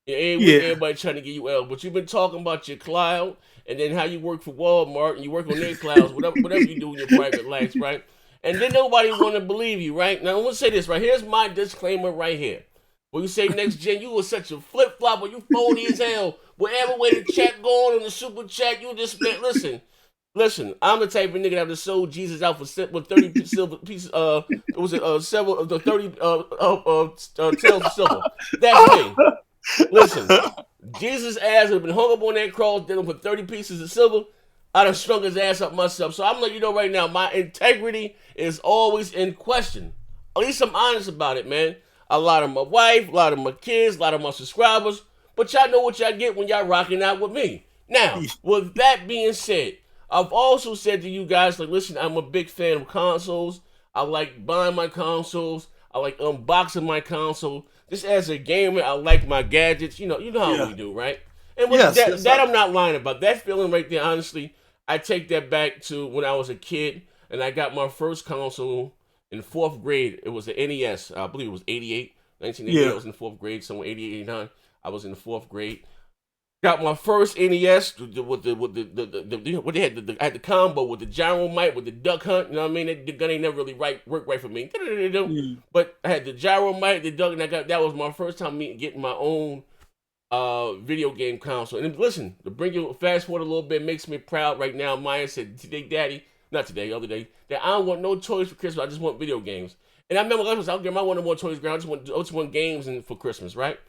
Yeah, every week Yeah. everybody trying to get you L. But you've been talking about your cloud and then how you work for Walmart and you work on their clouds, whatever you do in your private life, right? And then nobody want to believe you, right? Now, I'm going to say this, right? Here's my disclaimer right here. When you say next gen, you was such a flip flop, or you phony as hell. Whatever way the chat going on the super chat, you just listen. I'm the type of nigga that would have sold Jesus out for with 30 silver pieces. It was several of the 30 tails of silver. That's me. Listen, Jesus' ass would have been hung up on that cross, dealing for 30 pieces of silver. I'd have strung his ass up myself. So I'm letting you know right now, my integrity is always in question. At least I'm honest about it, man. A lot of my wife, a lot of my kids, a lot of my subscribers. But y'all know what y'all get when y'all rocking out with me. Now, with that being said, I've also said to you guys, like, listen, I'm a big fan of consoles. I like buying my consoles. I like unboxing my console. Just as a gamer, I like my gadgets. You know how Yeah. we do, right? And with Yes. that I'm not lying about. That feeling right there, honestly, I take that back to when I was a kid and I got my first console in fourth grade. It was the NES. I believe it was 88, 1988. I Yeah. was in fourth grade, somewhere 88, 89. I was in the fourth grade. Got my first NES with the what they had. I had the combo with the gyro mic with the duck hunt. You know what I mean? The gun ain't never really worked right for me. Mm. But I had the gyro mic, the duck, and that was my first time getting my own video game console. And listen, to bring you fast forward a little bit makes me proud right now. Maya said today, Daddy, not today, the other day, that I don't want no toys for Christmas. I just want video games. And I remember I don't get my one or more toys. I just want games for Christmas, right?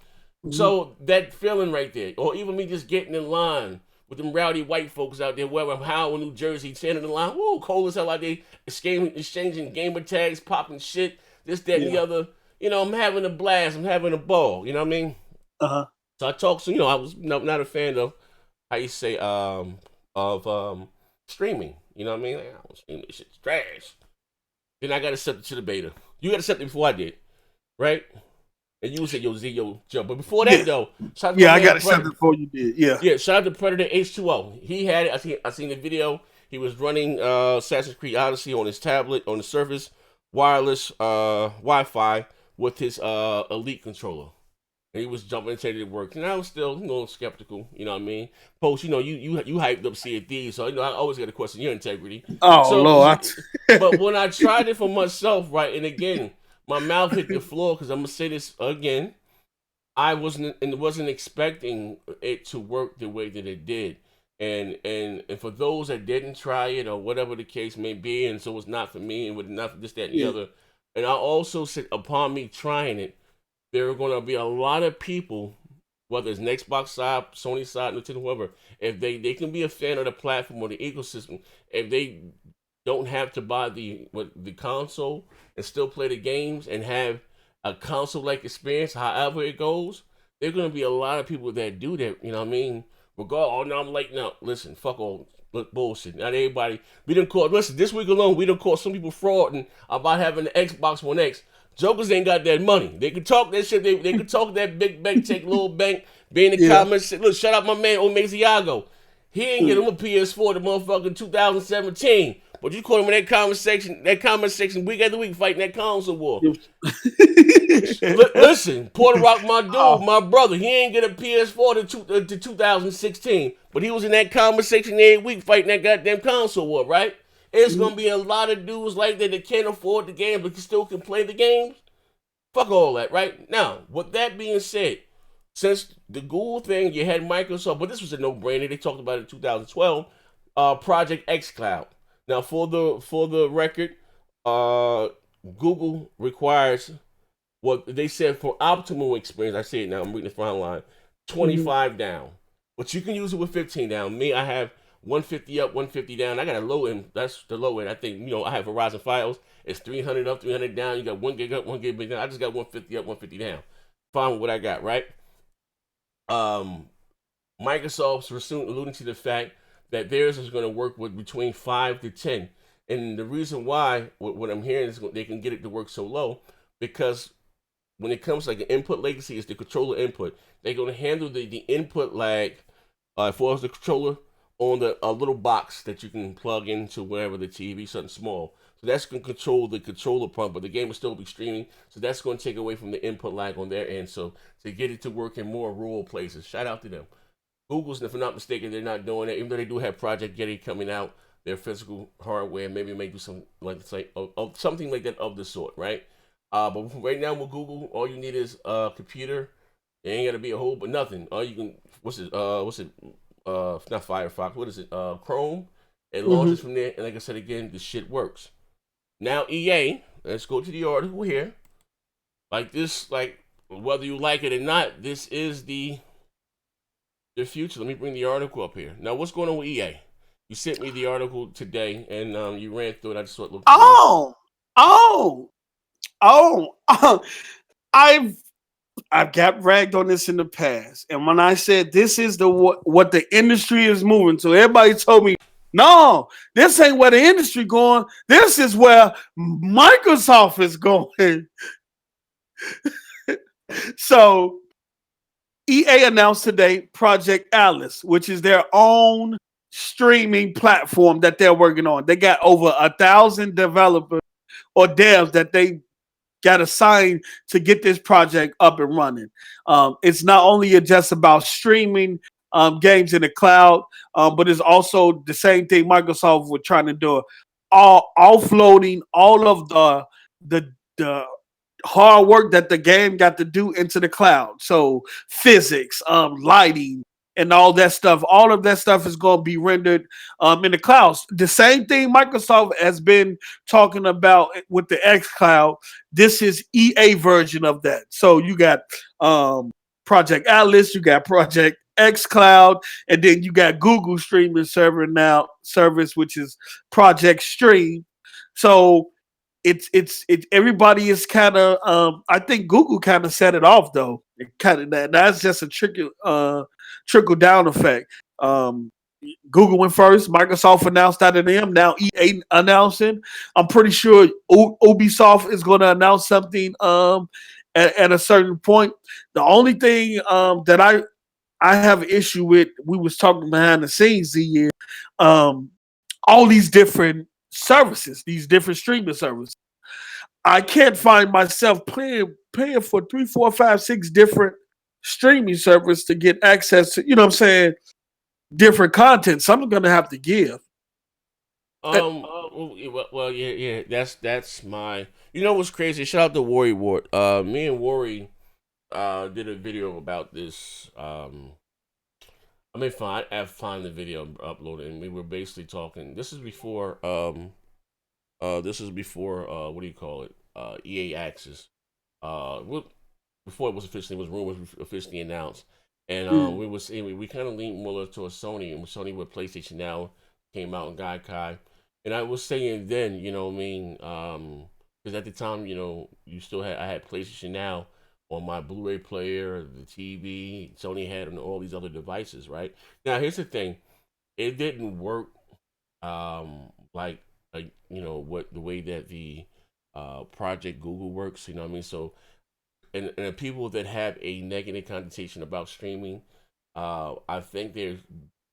Mhm. So that feeling right there, or even me just getting in line with them rowdy white folks out there, wherever I'm Howard, New Jersey, standing in line, woo, cold as hell out there, exchanging gamer tags, popping shit, this, that, and the Yeah. other. I'm having a blast. I'm having a ball. You know what I mean? Uh-huh. So I talked. So I was not a fan of how you say of streaming. You know what I mean? Like, I don't stream this shit's trash. Then I got accepted to the beta. You got accepted before I did, right? And you said, yo, Z, yo, Joe. But before that, Yeah. though, shout out to Yeah, my I man got accepted Predator. before you did. Yeah. Yeah, shout out to Predator H2O. He had it. I seen the video. He was running Assassin's Creed Odyssey on his tablet, on the Surface, wireless Wi-Fi with his Elite controller. And he was jumping into it work. And I was still, skeptical. You know what I mean? Post, you hyped up CFD, so I always got to question your integrity. Oh So, Lord. but when I tried it for myself, right, and again, my mouth hit the floor because I'm gonna say this again. I wasn't expecting it to work the way that it did. And for those that didn't try it or whatever the case may be, and so it's not for me and with not for this, that, and the Yeah. other. And I also said upon me trying it, there are gonna be a lot of people, whether it's an Xbox side, Sony side, Nintendo, whoever, if they can be a fan of the platform or the ecosystem, if they don't have to buy the console and still play the games and have a console like experience, however it goes, there's gonna be a lot of people that do that. You know what I mean? Oh no, I'm late now. Listen, fuck all bullshit. Not everybody. We didn't call. Listen, this week alone, we didn't call some people frauding about having the Xbox One X. Jokers ain't got that money. They can talk that shit. They can talk that big bank, take little bank, be in the Yeah. comments. Look, shout out my man Omeziago. He ain't get him a PS4 the motherfucking 2017. But you caught him in that comment section week after week fighting that console war. Listen, Porter Rock, my dude, Oh. my brother, he ain't get a PS4 to 2016. But he was in that comment section every week fighting that goddamn console war, right? It's gonna be a lot of dudes like that can't afford the game but still can play the games. Fuck all that, right? Now, with that being said, since the Google thing, you had Microsoft, but this was a no-brainer. They talked about it in 2012. Project xCloud. Now, for the record, Google requires what they said for optimal experience. I see it now. I'm reading the front line. 25 down, but you can use it with 15 down. Me, I have 150 up, 150 down. I got a low end. That's the low end. I think I have Verizon Files. It's 300 up, 300 down. You got 1 gig up, 1 gig down. I just got 150 up, 150 down. Fine with what I got, right? Um, Microsoft's alluding to the fact that theirs is going to work with between 5 to 10, and the reason why what I'm hearing is they can get it to work so low because when it comes to like an input latency, is the controller input. They're going to handle the input lag for the controller on the little box that you can plug into wherever the TV, something small. So that's going to control the controller pump, but the game will still be streaming. So that's going to take away from the input lag on their end. So to get it to work in more rural places, shout out to them. Google's, if I'm not mistaken, they're not doing it, even though they do have Project Getty coming out. Their physical hardware, maybe do some something like that of the sort, right? But right now with Google, all you need is a computer. It ain't gotta be a whole, but nothing. All you can, what's it? Not Firefox. What is it? Chrome. It launches from there, and like I said again, the shit works. Now EA, let's go to the article here. Like this, like whether you like it or not, this is the future. Let me bring the article up here. Now, what's going on with EA? You sent me the article today, and you ran through it. I just looked. Oh, I've got ragged on this in the past, and when I said this is what the industry is moving to, everybody told me, "No, this ain't where the industry going. This is where Microsoft is going." So, EA announced today Project Alice, which is their own streaming platform that they're working on. They got over 1,000 developers or devs that they got assigned to get this project up and running. It's not only just about streaming games in the cloud, but it's also the same thing Microsoft was trying to do, all offloading all of the hard work that the game got to do into the cloud. So physics, lighting, and all that stuff. All of that stuff is going to be rendered in the clouds. The same thing Microsoft has been talking about with the X Cloud. This is EA version of that. So you got Project Atlas, you got Project X Cloud, and then you got Google streaming service, which is Project Stream. So it's everybody is kind of I think Google kind of set it off though. It kind of that's just a trickle down effect. Google went first. Microsoft announced that of them. Now EA announcing. I'm pretty sure Ubisoft is going to announce something at a certain point. The only thing that I have an issue with, we was talking behind the scenes, all these different services, these different streaming services. I can't find myself paying for 3, 4, 5, 6 different streaming services to get access to, what I'm saying, different content. So I'm gonna have to give. Well, yeah. That's my. You know what's crazy? Shout out to Worry Ward. Me and Worry, did a video about this. I may find the video uploaded, and we were basically talking. This is before. This is before. What do you call it? EA Access. Before it was rumors officially announced. And we was saying we kind of leaned more towards Sony, and Sony with PlayStation Now came out and Gaikai. And I was saying then, what I mean, because at the time, I had PlayStation Now on my Blu-ray player, the TV. Sony had on all these other devices, right? Now here's the thing, it didn't work like what the way that the Project Google works. You know what I mean? So and the people that have a negative connotation about streaming, I think they're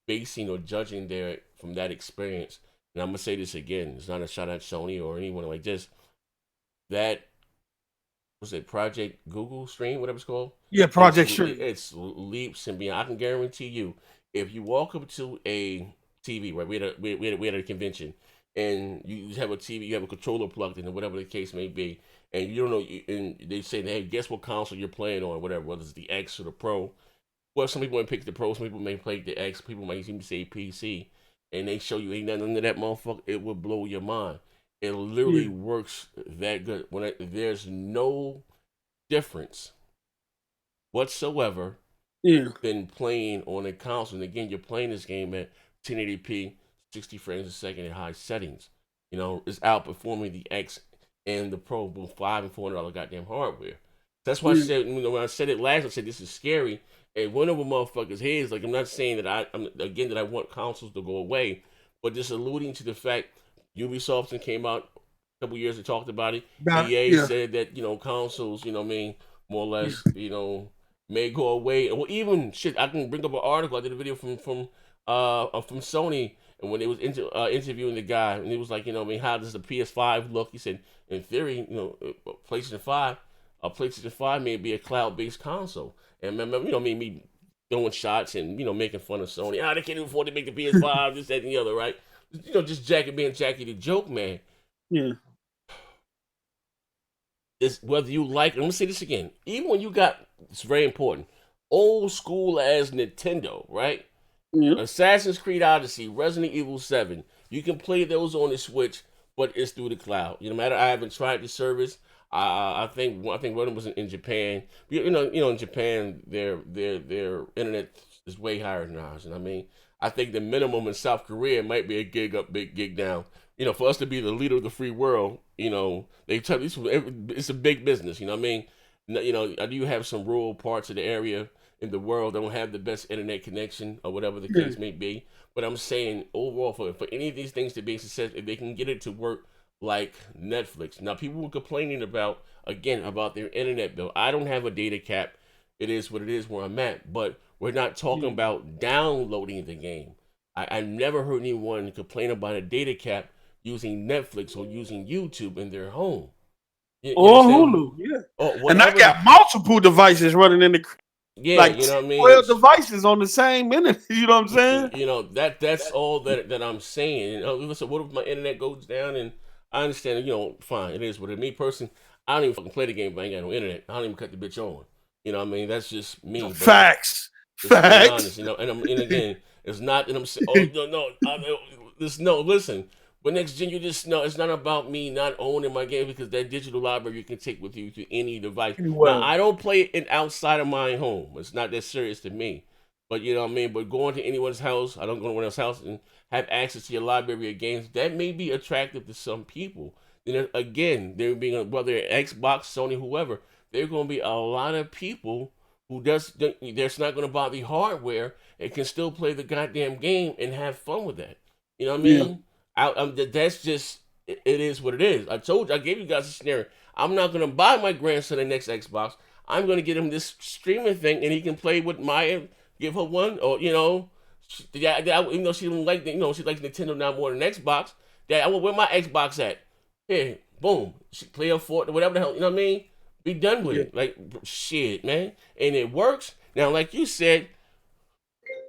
basing or judging their from that experience. And I'm gonna say this again: it's not a shot at Sony or anyone like this. That was it, Project Google Stream, whatever it's called. Yeah, Project Stream. It's leaps and beyond. I can guarantee you, if you walk up to a TV, right? We had a convention, and you have a TV, you have a controller plugged in, or whatever the case may be, and you don't know, and they say, hey, guess what console you're playing on, whatever, whether it's the X or the Pro. Well, some people might pick the Pro, some people may play the X, people might even say PC, and they show you ain't nothing under that motherfucker, it will blow your mind. It literally works that good. There's no difference whatsoever than playing on a console. And again, you're playing this game at 1080p, 60 frames a second at high settings. Is outperforming the X and the Pro with $500 and $400 goddamn hardware. That's why I said when I said it last, I said this is scary. And one of the motherfuckers here is like, I'm not saying that I want consoles to go away, but just alluding to the fact Ubisoft came out a couple years and talked about it. EA said that consoles, more or less, may go away. Or even shit, I can bring up an article. I did a video from Sony, and when they was interviewing the guy, and he was like, how does the PS5 look? He said, in theory, PlayStation 5 may be a cloud-based console. And remember, me throwing shots and making fun of Sony. They can't even afford to make the PS5, this, that, and the other, right? Just being Jackie the joke, man. Yeah. It's whether you like. I'm gonna say this again. Even when you got, it's very important. Old school as Nintendo, right? Yeah. Assassin's Creed Odyssey, Resident Evil 7. You can play those on the Switch, but it's through the cloud. No matter, I haven't tried the service. I think one of them was in Japan. In Japan, their internet is way higher than ours. And I mean, I think the minimum in South Korea might be a big gig down. For us to be the leader of the free world, they tell it's a big business. You know what I mean? I do have some rural parts of the area in the world that don't have the best internet connection or whatever the case may be. But I'm saying overall, for any of these things to be a success, if they can get it to work like Netflix. Now, people were complaining about their internet bill. I don't have a data cap. It is what it is where I'm at. But we're not talking about downloading the game. I never heard anyone complain about a data cap using Netflix or using YouTube in their home. Or Hulu, and I got multiple devices running in the like, you know what I mean? 12 devices on the same internet. You know what I'm saying? That's all that I'm saying. Listen, what if my internet goes down? And I understand, fine, it is what it is. Me personally, I don't even fucking play the game if I ain't got no internet. I don't even cut the bitch on. You know what I mean? That's just me. Facts. Honest, and again, it's not that I'm saying, listen. But next gen, you just know it's not about me not owning my game, because that digital library you can take with you to any device. Now, I don't play it outside of my home. It's not that serious to me. But you know what I mean? But going to anyone's house, I don't go to anyone's house and have access to your library of games, that may be attractive to some people. Again, there being whether Xbox, Sony, whoever, there are going to be a lot of people who that's not going to buy the hardware and can still play the goddamn game and have fun with that. You know what I mean? That's just, it is what it is. I gave you guys a scenario. I'm not going to buy my grandson the next Xbox. I'm going to get him this streaming thing, and he can play with Maya, give her one, or, even though she don't like, she likes Nintendo now more than Xbox. Dad, where my Xbox at? Here, boom. She play a Fort, whatever the hell, you know what I mean? Be done with it. Like, shit, man. And it works. Now, like you said,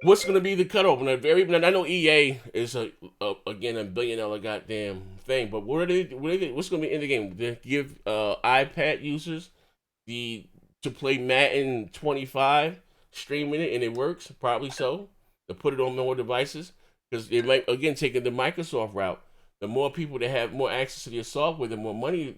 what's going to be the cutoff? Now, I know EA is again a $1 billion goddamn thing, but what's going to be in the game? They give iPad users to play Madden 25, streaming it, and it works. Probably so. To put it on more devices, because it might taking the Microsoft route. The more people that have more access to their software, the more money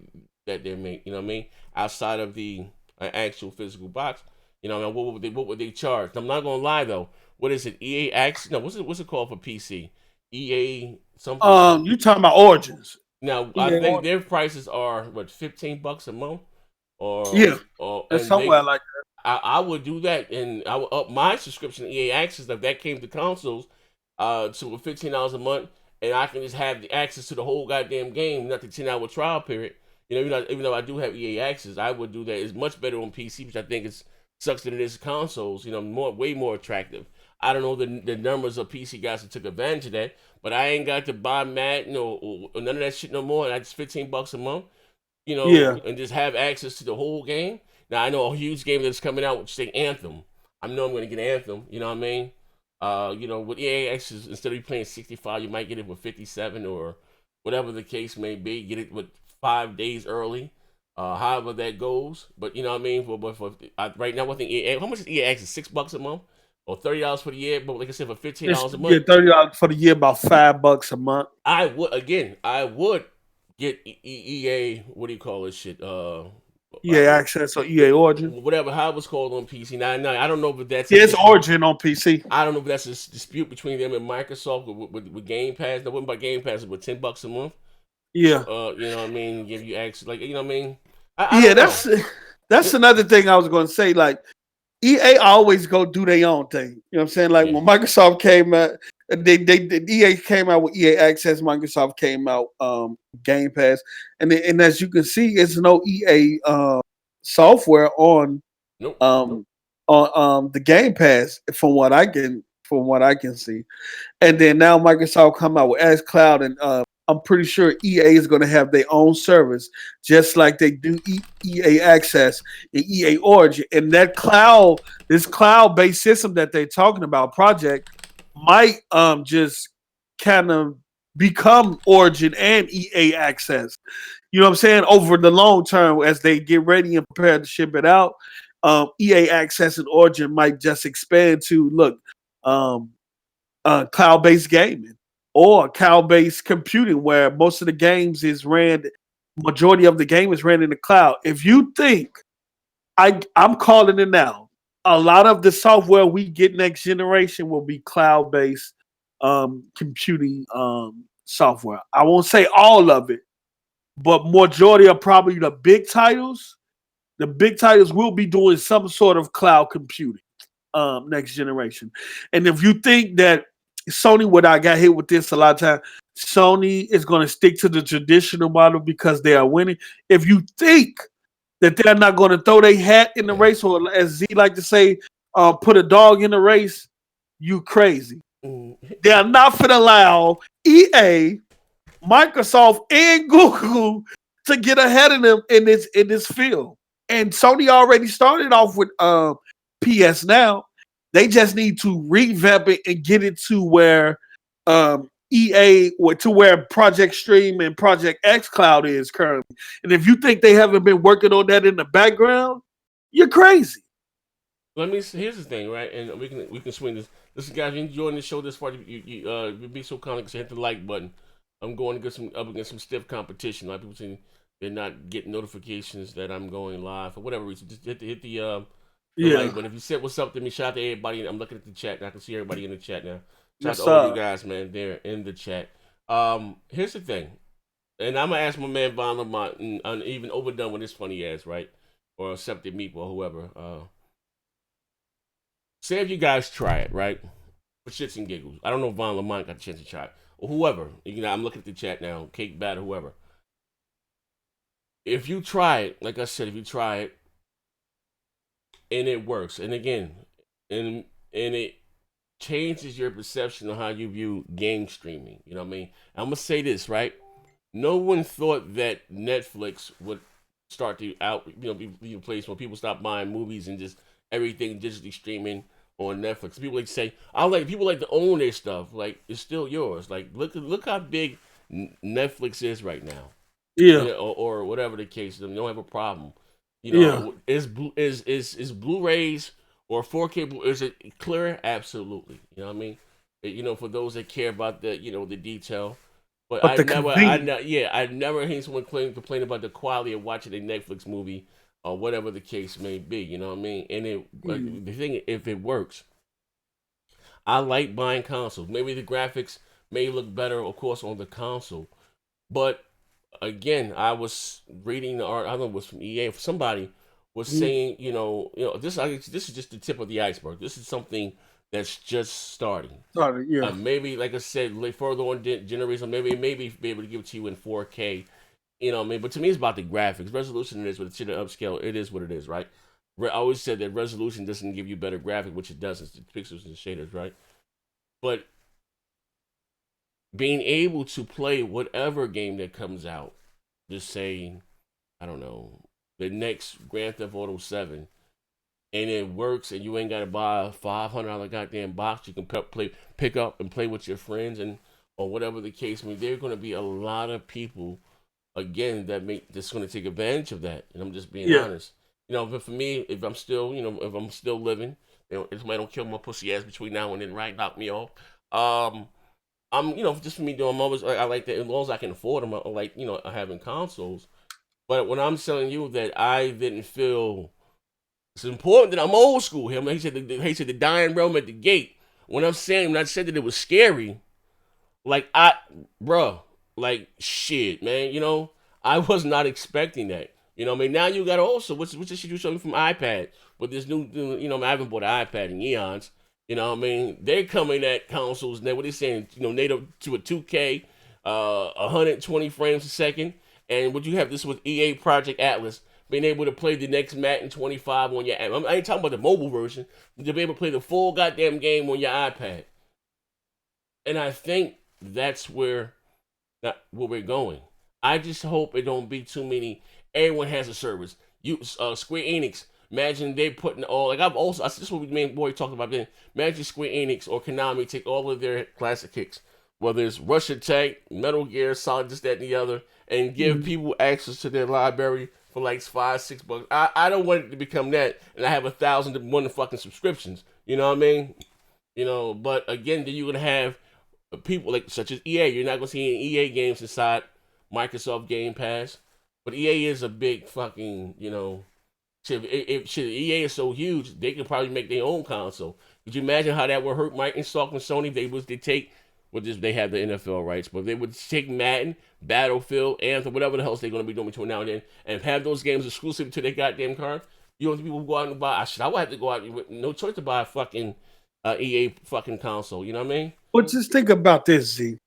that they make. You know what I mean? Outside of the actual physical box. What would they charge? I'm not gonna lie though. What is it? EA Access? No, what's it called for PC? EA something. You talking about Origins? Now I think their prices are $15 a month, or somewhere like that. I would do that, and I would up my subscription to EA Access if that came to consoles, to $15 a month, and I can just have the access to the whole goddamn game, not the 10-hour trial period. Even though I do have EA Access, I would do that. It's much better on PC, which I think is sucks that it is consoles. Way more attractive. I don't know the numbers of PC guys that took advantage of that, but I ain't got to buy Madden or none of that shit no more. And that's $15 a month, and just have access to the whole game. Now I know a huge game that's coming out, which is Anthem. I know I'm going to get Anthem. You know what I mean? With EA Access, instead of you playing 65, you might get it with 57 or whatever the case may be. Get it with 5 days early. However that goes, but you know what I mean. For right now, I think how much is EA Access? $6 a month, or $30 for the year. But like I said, for $15 a month, $30 for the year, about $5 a month. I would get EA. What do you call this shit? EA Access or EA Origin. whatever how it was called on PC. Now I don't know if that's a Yeah, it's Origin on PC. I don't know if that's a dispute between them and Microsoft with Game Pass. That wasn't about Game Pass, but $10 a month. Yeah, You know what I mean? Give you access, like you know what I mean? I yeah. don't know. That's another thing I was going to say. Like EA always go do their own thing. You know what I'm saying? Like when Microsoft came out, EA came out with EA Access. Microsoft came out Game Pass, and as you can see, it's no EA software on Nope. on the Game Pass from what I can see. And then now Microsoft come out with xCloud, and I'm pretty sure EA is going to have their own service, just like they do EA Access and EA Origin. And that this cloud-based system that they're talking about, project, might just kind of become Origin and EA Access. You know what I'm saying? Over the long term, as they get ready and prepare to ship it out, EA Access and Origin might just expand to look. Cloud-based gaming or cloud-based computing, where most of the games is ran, majority of the game is ran in the cloud. If you think I'm calling it now, a lot of the software we get next generation will be cloud-based computing software. I won't say all of it, but majority of probably the big titles. The big titles will be doing some sort of cloud computing next generation. And if you think that Sony, what I got hit with this a lot of time, Sony is going to stick to the traditional model because they are winning. If you think that they're not going to throw their hat in the race, or as Z like to say, put a dog in the race, you crazy. They are not going to allow EA, Microsoft, and Google to get ahead of them in this field. And Sony already started off with PS Now. They just need to revamp it and get it to where EA, or to where Project Stream and Project xCloud is currently. And if you think they haven't been working on that in the background, you're crazy. Here's the thing, right? And we can swing this. Listen, guys, if you're enjoying the show this far, you be so kind of hit the like button. I'm going to get up against some stiff competition. A lot of people saying they're not getting notifications that I'm going live for whatever reason. Just hit the like, but if you said what's up to me, shout out to everybody. I'm looking at the chat. And I can see everybody in the chat now. Shout out to all you guys, man. They're in the chat. Here's the thing, and I'm gonna ask my man Von Lamont, and even overdone with this funny ass, right? Or accepted meat or whoever. Say if you guys try it, right? For shits and giggles. I don't know if Von Lamont got a chance to try it. Or whoever. You know, I'm looking at the chat now. Cake Batter, whoever. If you try it, like I said, if you try it, and it works, and again, and it changes your perception of how you view game streaming. You know what I mean? I'm gonna say this, right? No one thought that Netflix would start to be a place where people stop buying movies and just everything digitally streaming on Netflix. People like to say, people like to own their stuff. Like it's still yours. Like look how big Netflix is right now. Yeah. You know, or whatever the case. They don't have a problem. You know, is Blu-rays or 4K? Is it clear? Absolutely. You know what I mean? You know, for those that care about the the detail. But I never heard someone complain about the quality of watching a Netflix movie or whatever the case may be. You know what I mean? And the thing, if it works, I like buying consoles. Maybe the graphics may look better, of course, on the console. But again, I was reading the art. I don't know if it was from EA. Somebody was saying, this is just the tip of the iceberg. This is something that's just starting. Maybe, like I said, further on generation, maybe be able to give it to you in 4K. You know what I mean? But to me, it's about the graphics. Resolution is what it's to upscale. It is what it is, right? I always said that resolution doesn't give you better graphic, which it does. It's the pixels and shaders, right? But being able to play whatever game that comes out, just say, I don't know, the next Grand Theft Auto 7, and it works, and you ain't got to buy a $500 goddamn box. You can pick up and play with your friends, or whatever the case. I mean, there are going to be a lot of people, again, that's going to take advantage of that. And I'm just being honest. But for me, if I'm still living, if somebody don't kill my pussy ass between now and then, right, knock me off. I'm, just for me, I'm always, I like that, as long as I can afford them, I like, having consoles. But when I'm telling you that I didn't feel it's important that I'm old school. Him, he said the dying realm at the gate. When I'm saying when I said that it was scary, like bruh, like shit, man. I was not expecting that. I mean, now you got also what's this shit you showing from iPad with this new, I haven't bought an iPad in eons. I mean, they're coming at consoles now. What they saying, native to a 2K, 120 frames a second, and would you have this with EA Project Atlas? Being able to play the next Madden 25 on your app. I ain't talking about the mobile version, but to be able to play the full goddamn game on your iPad. And I think that's where we're going. I just hope it don't be too many. Everyone has a service. Square Enix. Imagine they putting all like I've also. This is what we main boy talked about. Then imagine Square Enix or Konami take all of their classic kicks, whether it's Rush Attack, Metal Gear Solid, this, that, and the other, and give people access to their library for like $5-6. I don't want it to become that, and I have 1,001 fucking subscriptions. You know what I mean? But again, then you're gonna have people like such as EA. You're not gonna see any EA games inside Microsoft Game Pass, but EA is a big fucking if EA is so huge, they could probably make their own console. Could you imagine how that would hurt Microsoft and Sony if they take they have the NFL rights, but if they would take Madden, Battlefield, Anthem, whatever the hell they're gonna be doing between now and then, and have those games exclusive to their goddamn card. You know, people go out and buy. I would have to go out with no choice to buy a fucking EA fucking console. You know what I mean? But just think about this, Z.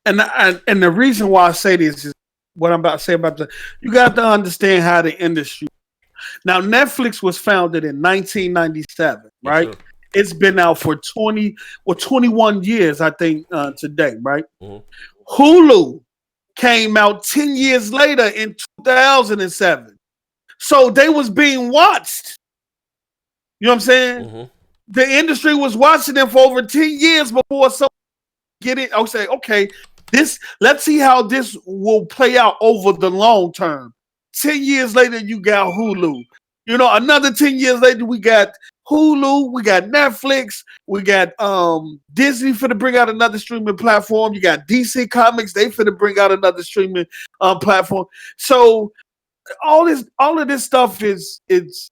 And the reason why I say this is what I'm about to say about you got to understand how the industry. Now, Netflix was founded in 1997, right? Yes, it's been out for 21 years, I think, today, right? Mm-hmm. Hulu came out 10 years later in 2007. So they was being watched. You know what I'm saying? Mm-hmm. The industry was watching them for over 10 years before someone get it. I'll say, okay, let's see how this will play out over the long term. 10 years later, you got Hulu. Another 10 years later, we got Hulu, we got Netflix, we got Disney finna bring out another streaming platform. You got DC Comics, they finna bring out another streaming platform. So all of this stuff is it's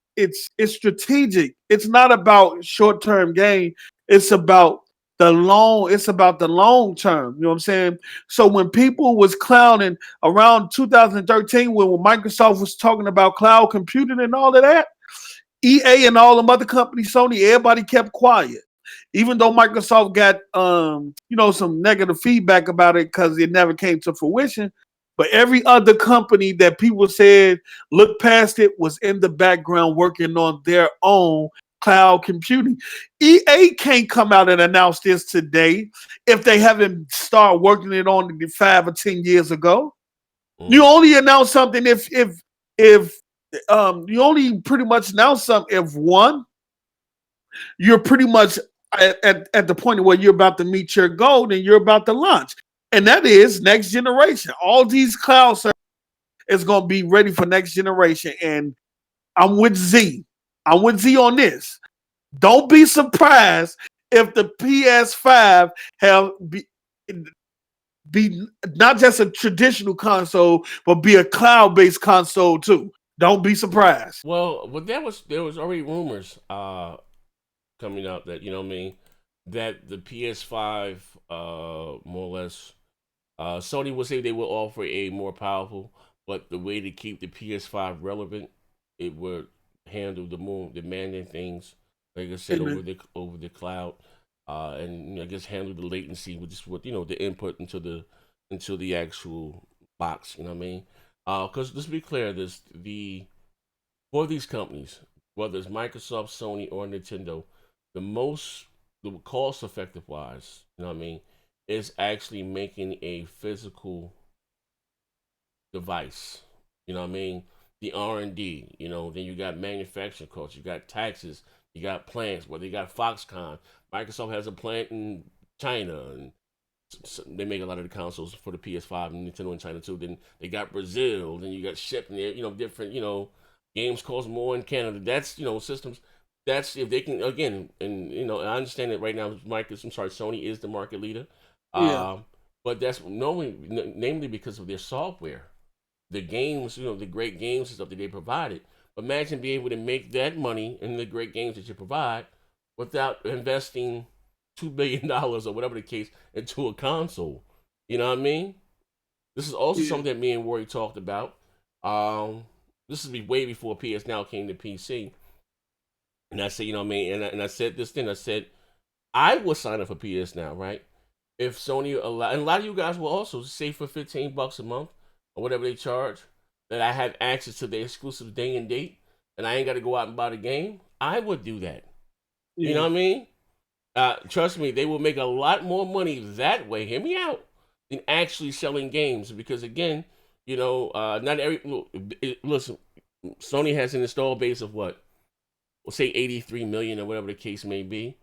strategic. It's not about short-term gain. It's about the long term. You know what I'm saying? So when people was clowning around 2013, when Microsoft was talking about cloud computing and all of that, EA and all them other companies, Sony, everybody kept quiet. Even though Microsoft got some negative feedback about it because it never came to fruition. But every other company that people said look past it was in the background working on their own cloud computing. EA can't come out and announce this today if they haven't started working it on 5 or 10 years ago. You only announce something if you only pretty much announce something if one, you're pretty much at the point where you're about to meet your goal and you're about to launch. And that is next generation. All these cloud services is going to be ready for next generation. And I'm with Z. I'm with Z on this. Don't be surprised if the PS5 be not just a traditional console, but be a cloud-based console too. Don't be surprised. Well, there was already rumors coming out that that the PS5 more or less Sony would say they will offer a more powerful, but the way to keep the PS5 relevant, it would handle the more demanding things, like I said, over the cloud, and I guess handle the latency with just the input into the actual box. You know what I mean? Because let's be clear, for these companies, whether it's Microsoft, Sony, or Nintendo, the cost effective wise, you know what I mean, is actually making a physical device. You know what I mean? The R&D, then you got manufacturing costs, you got taxes, you got plants, you got Foxconn. Microsoft has a plant in China, and they make a lot of the consoles for the PS5 and Nintendo in China too. Then they got Brazil, then you got shipping there, different, games cost more in Canada. That's, systems. That's if they can, again, and I understand that right now Sony is the market leader. Yeah. But that's namely because of their software. the games, the great games and stuff that they provided. But imagine being able to make that money in the great games that you provide without investing $2 billion or whatever the case into a console. You know what I mean? This is also Yeah. something that me and Rory talked about. Um, this is way before PS Now came to PC, and I said, you know what I mean, and I said this thing. I said I would sign up for PS Now, right? If Sony allow, and a lot of you guys will also say for $15 a month or whatever they charge, that I have access to the exclusive day and date, and I ain't got to go out and buy the game. I would do that. You know Yeah. what I mean? Trust me, they will make a lot more money that way. Hear me out. Than actually selling games, because again, not every listen. Sony has an install base of what? We'll say 83 million or whatever the case may be.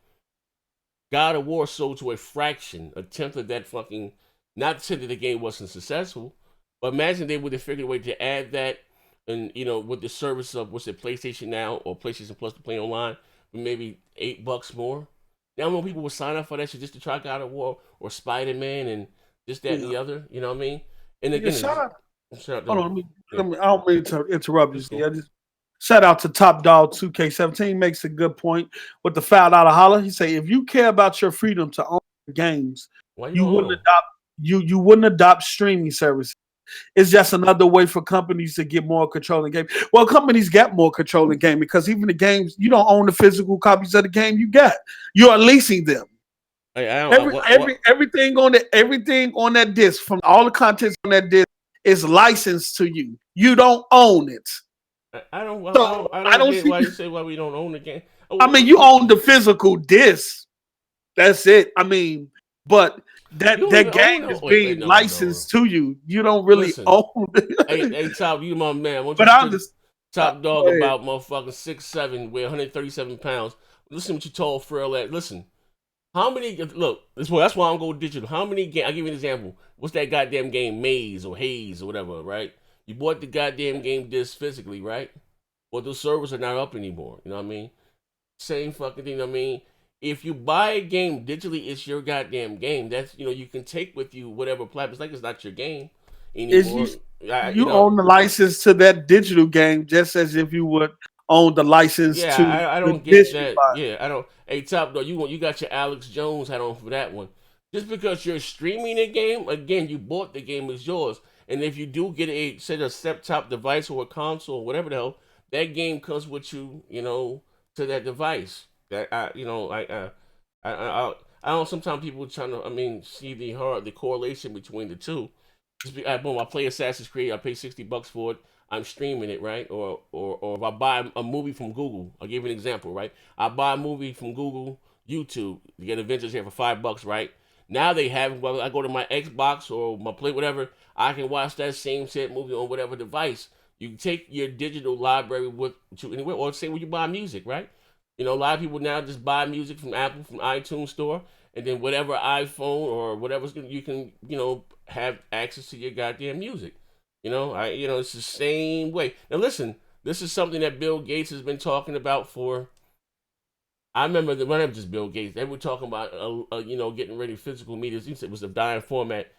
God of War sold to a fraction, a tenth of that fucking. Not to say that the game wasn't successful, but imagine they would have figured a way to add that, and with the service of what's it, PlayStation Now or PlayStation Plus to play online, for maybe $8 more. Now more people would sign up for that shit just to try God of War or Spider Man and this, that, and Yeah. the other. You know what I mean? And Yeah. again, Shout out. shout out Hold to on. yeah, I don't mean to interrupt you. that's See, cool. I just shout out to Top Dog 2K17 makes a good point with the $5 holler. He say if you care about your freedom to own games, Why you you don't wouldn't know? adopt you wouldn't adopt streaming services. It's just another way for companies to get more control in game. Well, companies get more control in game because even the games you don't own the physical copies of the game you got. You are leasing them. I don't. Everything on that disc from all the contents on that disc is licensed to you. You don't own it. I don't. Well, So I I don't don't get see. why you say why we don't own the game. I mean, you own the physical disc. That's it. I mean, but You that don't that even own game no. is Wait, being no. licensed to you. You don't really Listen, own it. hey, Top, you my man. Won't you But I sit your understand. top dog Go ahead. about motherfucking 6'7", weigh 137 pounds? Listen what you told Frail at. Listen, how many? Look, that's why I'm going digital. How many games? I'll give you an example. What's that goddamn game, Maze or Haze or whatever, right? You bought the goddamn game disc physically, right? Well, those servers are not up anymore. You know what I mean? Same fucking thing. I mean, if you buy a game digitally, it's your goddamn game. That's you can take with you whatever platform. It's like it's not your game Is anymore. you own the license to that digital game just as if you would own the license Yeah, to I the don't get dish you that. buy. Yeah, I don't. Hey, Top Dog, you got your Alex Jones hat on for that one. Just because you're streaming a game, again, you bought the game, it's yours. And if you do get a set top device or a console or whatever the hell, that game comes with you, to that device. That I don't. Sometimes people trying to, see the correlation between the two. Boom, I play Assassin's Creed. I pay $60 for it. I'm streaming it, right? Or if I buy a movie from Google, I'll give you an example, right? I buy a movie from Google, YouTube, to get Avengers here for $5, right? Now they have, well, I go to my Xbox or my Play, whatever, I can watch that same set movie on whatever device. You can take your digital library with you anywhere, or say when you buy music, right? A lot of people now just buy music from Apple, from iTunes Store, and then whatever iPhone or whatever you can, have access to your goddamn music. It's the same way. Now listen, this is something that Bill Gates has been talking about for. I remember the not just Bill Gates. They were talking about, getting rid of physical media. It was a dying format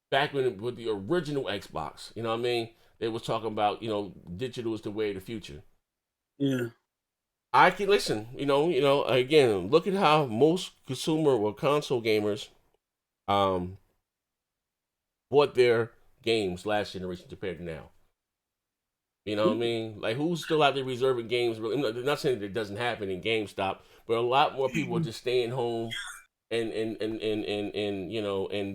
back when with the original Xbox. You know what I mean? They was talking about, digital is the way of the future. Yeah. I can listen. Again, look at how most consumer or console gamers, um, bought their games last generation compared to now. You know what I mean? Like, who's still out there reserving games? Not saying that it doesn't happen in GameStop, but a lot more people are just staying home and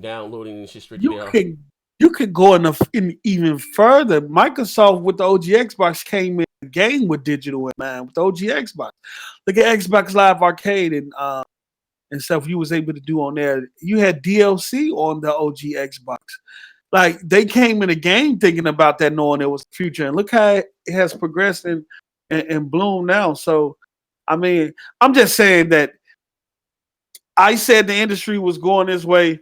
downloading and shit straight to You their. can you could go in even further. Microsoft with the OG Xbox came in the game with digital in mind with the OG Xbox. Look at Xbox Live Arcade and stuff you was able to do on there. You had DLC on the OG Xbox. Like they came in the game thinking about that, knowing it was the future. And look how it has progressed and bloomed now. So I mean, I'm just saying that I said the industry was going this way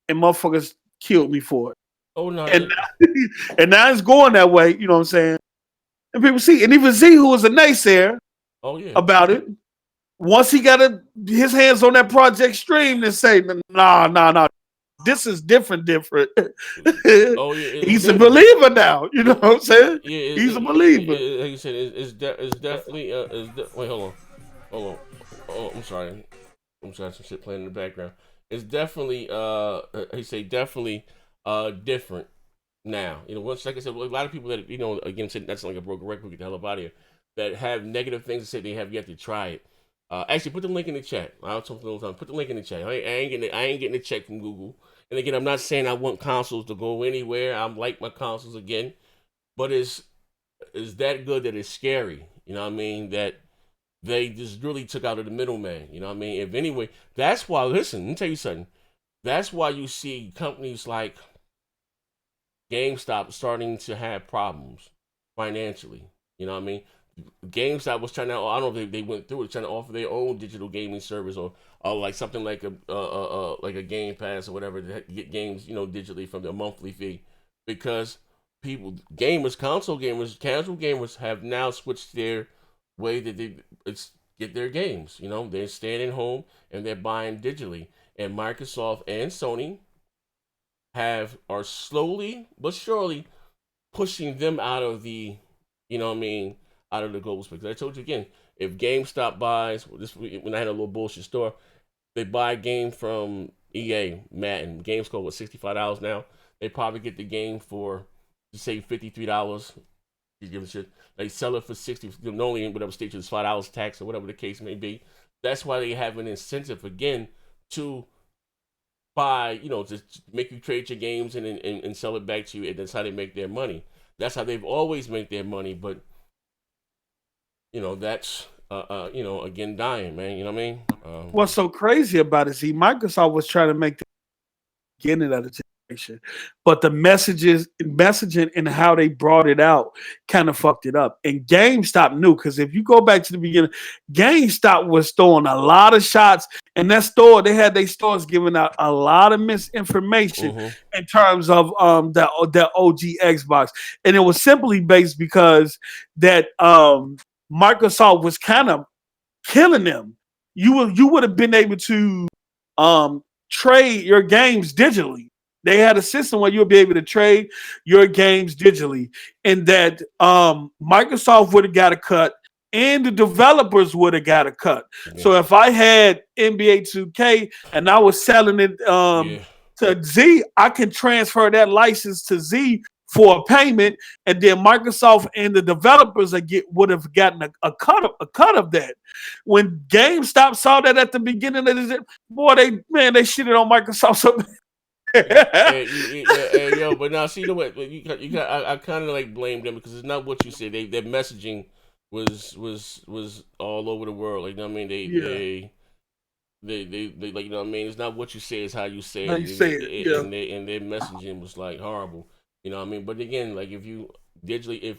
and motherfuckers killed me for it. Oh no! And and now it's going that way, you know what I'm saying? And people see, and even Z, who was a naysayer Oh yeah. about it, once he got his hands on that Project Stream, and say, nah. this is different. Oh yeah, He's a believer now. You know what I'm saying? yeah. He's a believer. Like you said, it's definitely wait, hold on. Oh, I'm sorry. I'm sorry, some shit playing in the background. It's definitely he say definitely different now. You know, once like I said, a lot of people that again said that's like a broken record. We get the hell up out of here. That have negative things to say they have yet to try it. Actually, put the link in the chat. I'll talk a little time. Put the link in the chat. I ain't getting a check from Google. And again, I'm not saying I want consoles to go anywhere. I'm like my consoles again, but it's that good that it's scary. You know what I mean? That they just really took out of the middleman. You know what I mean? If anyway, that's why. Listen, let me tell you something. That's why you see companies like GameStop starting to have problems financially. You know what I mean? GameStop was trying to, I don't know if they went through it, trying to offer their own digital gaming service or like something like a Game Pass or whatever to get games, digitally from their monthly fee, because console gamers, casual gamers have now switched their way that they get their games. They're staying at home and they're buying digitally, and Microsoft and Sony are slowly but surely pushing them out of the, out of the global space. I told you again, if GameStop buys when I had a little bullshit store, they buy a game from EA, Madden. Game's called $65 now. They probably get the game for say $53. You give a shit. They sell it for 60. Normally, in whatever state is $5 tax or whatever the case may be. That's why they have an incentive again to buy, to make you trade your games and sell it back to you, and that's how they make their money. That's how they've always made their money, but that's again dying, man. You know what I mean? What's so crazy about it? See, Microsoft was trying to make the beginning of the generation, but the messaging and how they brought it out kind of fucked it up. And GameStop knew, because if you go back to the beginning, GameStop was throwing a lot of shots, and that store, they had their stores giving out a lot of misinformation in terms of the OG Xbox, and it was simply based because that Microsoft was kind of killing them. You would have been able to trade your games digitally. They had a system where you'll be able to trade your games digitally, and that Microsoft would have got a cut, and the developers would have got a cut. Yeah. So if I had NBA 2K and I was selling it to Z, I can transfer that license to Z for a payment, and then Microsoft and the developers would have gotten a cut of that. When GameStop saw that at the beginning of this, boy, they shitted on Microsoft so bad. Yo, but now see the way I kind of like blame them, because it's not what you say. Their messaging was all over the world. Like, you know what I mean? They like, you know what I mean? It's not what you say, it's how you say it. And their messaging was like horrible. You know what I mean? But again, like if you digitally,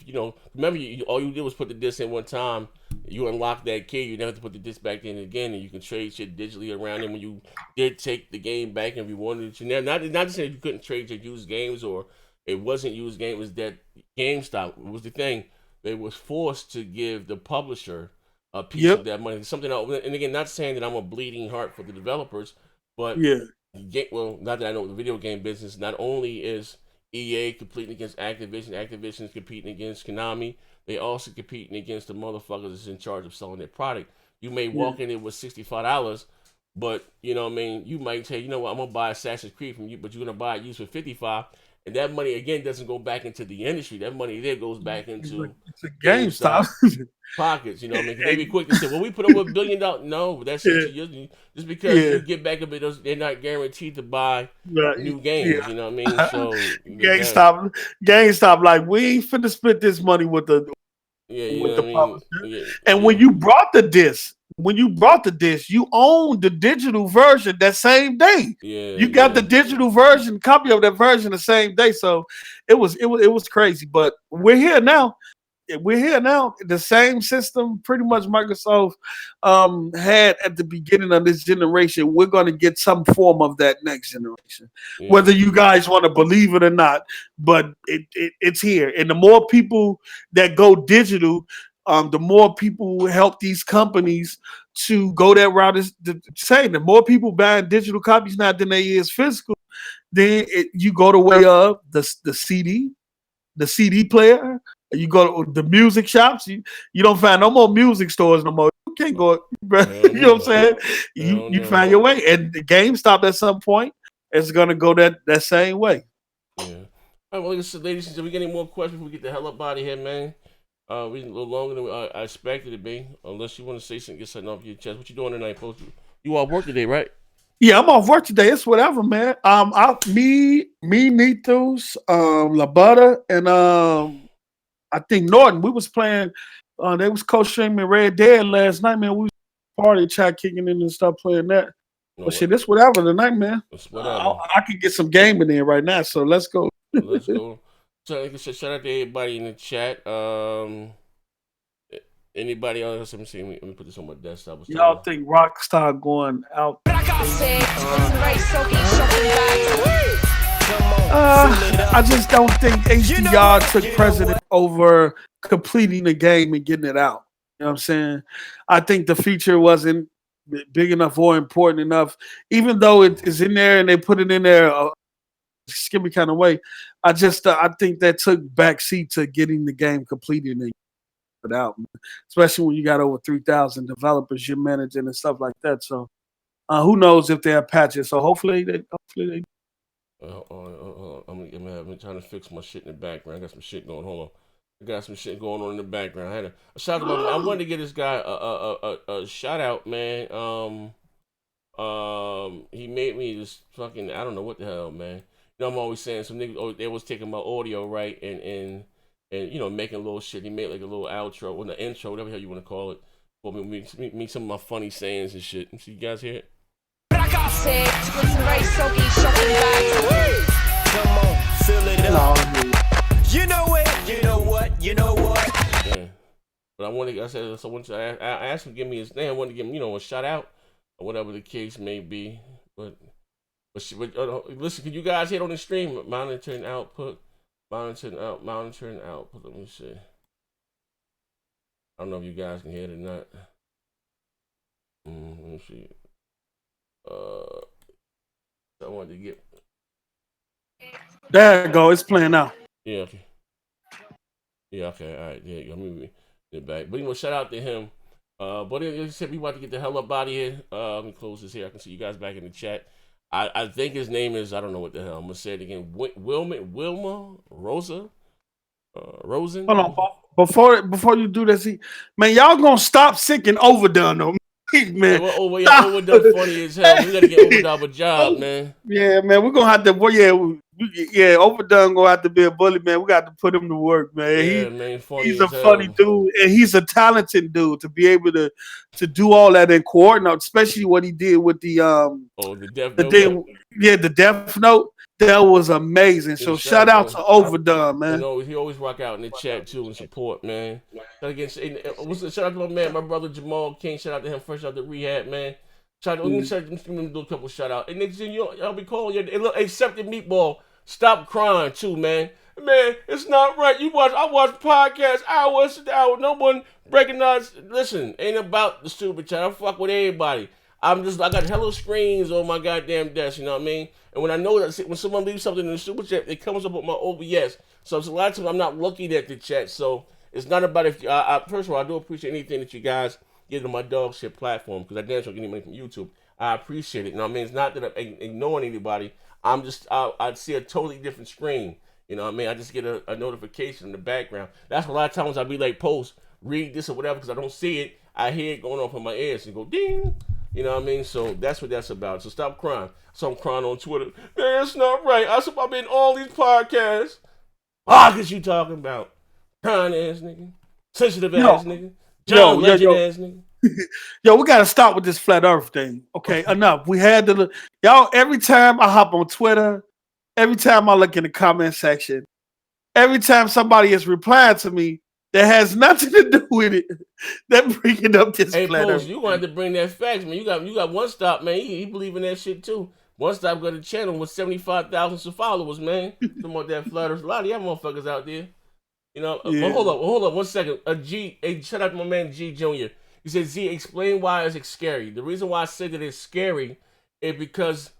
remember all you did was put the disc in one time. You unlock that key. You never have to put the disc back in again, and you can trade shit digitally around. And when you did take the game back, and if you wanted to, not to say you couldn't trade your used games or it wasn't used game, was that GameStop was the thing. They was forced to give the publisher a piece of that money. Something else. And again, not saying that I'm a bleeding heart for the developers, but not that I know the video game business. Not only is EA competing against Activision, Activision's competing against Konami, they also competing against the motherfuckers that's in charge of selling their product. You may walk in there with $65, but you know what I mean, you might say, I'm gonna buy Assassin's Creed from you, but you're gonna buy it used for $55, and that money again doesn't go back into the industry. That money there goes back into GameStop pockets. You know what I mean? They be quick to say, well, we put over $1 billion. No, that's just because you get back a bit, they're not guaranteed to buy new games. You know what I mean? So GameStop, like, we ain't finna split this money with the publisher. And when you brought the disc, you owned the digital version that same day. You got the digital version, copy of that version the same day. So it was crazy. But we're here now. The same system pretty much Microsoft had at the beginning of this generation. We're going to get some form of that next generation, whether you guys want to believe it or not. But it's here, and the more people that go digital, the more people help these companies to go that route. Is the more people buying digital copies now than they is physical. Then you go the way of the CD player. You go to the music shops. You don't find no more music stores no more. You can't go. You know what I'm saying? You find your way. And the GameStop at some point is gonna go that same way. Yeah. All right, well, ladies and gentlemen, we get any more questions before we get the hell up out of here, man? We a little longer than I expected it to be. Unless you want to say something, get something off your chest. What you doing tonight, folks? You all work today, right? Yeah, I'm off work today. It's whatever, man. Me, Nithus, Labutta, and I think Norton. We was playing. They was co-streaming Red Dead last night, man. We was party chat kicking in and stuff playing that. But shit, it's whatever tonight, man. It's whatever. I can get some gaming in right now, so let's go. Let's go. So shout out to everybody in the chat. Anybody else? Let me see. Let me put this on my desktop. Y'all think Rockstar going out? I just don't think HDR took precedent over completing the game and getting it out. You know what I'm saying? I think the feature wasn't big enough or important enough, even though it is in there and they put it in there a skimmy kind of way. I think that took backseat to getting the game completed and it out, especially when you got over 3,000 developers you're managing and stuff like that. So who knows if they have patches? So hopefully they. I'm trying to fix my shit in the background. I got some shit going. Hold on. I got some shit going on in the background. I had a shout out. I wanted to get this guy a shout out, man. He made me this fucking, I don't know what the hell, man. You know, I'm always saying some niggas, they was taking my audio, right, and you know, making a little shit. He made like a little outro, or the intro, whatever the hell you want to call it, for me some of my funny sayings and shit. So you guys hear it? Come on, fill it up. You know it. You know what? You know what? Yeah. But I asked him to give me his name. I wanted to give him, you know, a shout out or whatever the case may be. But listen, can you guys hear it on the stream? Monitoring output. Monitoring output. Let me see. I don't know if you guys can hear it or not. Let me see. I wanted to get. There you go. It's playing out. Yeah. Okay. Yeah. Okay. All right. There you go. Let me get back. But anyway, shout out to him. But like I said, we about to get the hell up out of here. Let me close this here. I can see you guys back in the chat. I think his name is, I don't know what the hell. I'm gonna say it again. Wilma Rosen. Hold on, before you do this, man, y'all gonna stop sick and overdone though. Man, overdone funny as hell. We gotta get overdone a job, man. Yeah, man, we're gonna have to. Well, yeah, overdone gonna have to be a bully, man. We got to put him to work, man. Yeah, man, he's a funny dude, and he's a talented dude to be able to do all that and coordinate, especially what he did with the Death Note. The Death Note. That was amazing. So shout out to Overdone, man. You know, he always rock out in the chat too and support, man. Shout out to my man, my brother Jamal King. Shout out to him. Fresh out the rehab, man. Let me do a couple shout out. And next thing I'll be calling you. Accepted Meatball. Stop crying too, man. Man, it's not right. I watch podcasts hours to hour. No one recognize. Listen, ain't about the stupid chat. I fuck with everybody. I got hella screens on my goddamn desk, you know what I mean? And when I know that when someone leaves something in the super chat, it comes up with my OBS. So it's a lot of times I'm not looking at the chat. So it's not about if first of all, I do appreciate anything that you guys give to my dog shit platform, because I damn sure get any money from YouTube. I appreciate it. You know what I mean? It's not that I'm ignoring anybody. I'm just I see a totally different screen. You know what I mean? I just get a notification in the background. That's why a lot of times I'll be like, post, read this or whatever, because I don't see it. I hear it going off in my ears and go ding. You know what I mean? So that's what that's about. So stop crying. So I'm crying on Twitter. Man, it's not right. I've been in all these podcasts. What is you talking about? Crying ass nigga. Sensitive ass nigga. John Legend ass nigga. Yo, we gotta stop with this flat earth thing. Okay, enough. We had to y'all, every time I hop on Twitter, every time I look in the comment section, every time somebody is replying to me that has nothing to do with it, they're bringing up this flat earth. You gonna have to bring that facts, man. You got One Stop, man. He believe in that shit too. One Stop got a channel with 75,000 followers, man. Some of that flat earth. A lot of y'all motherfuckers out there. You know, hold up 1 second. Shout out to my man G Jr. He said, Z, explain why it's scary. The reason why I said that it's scary is because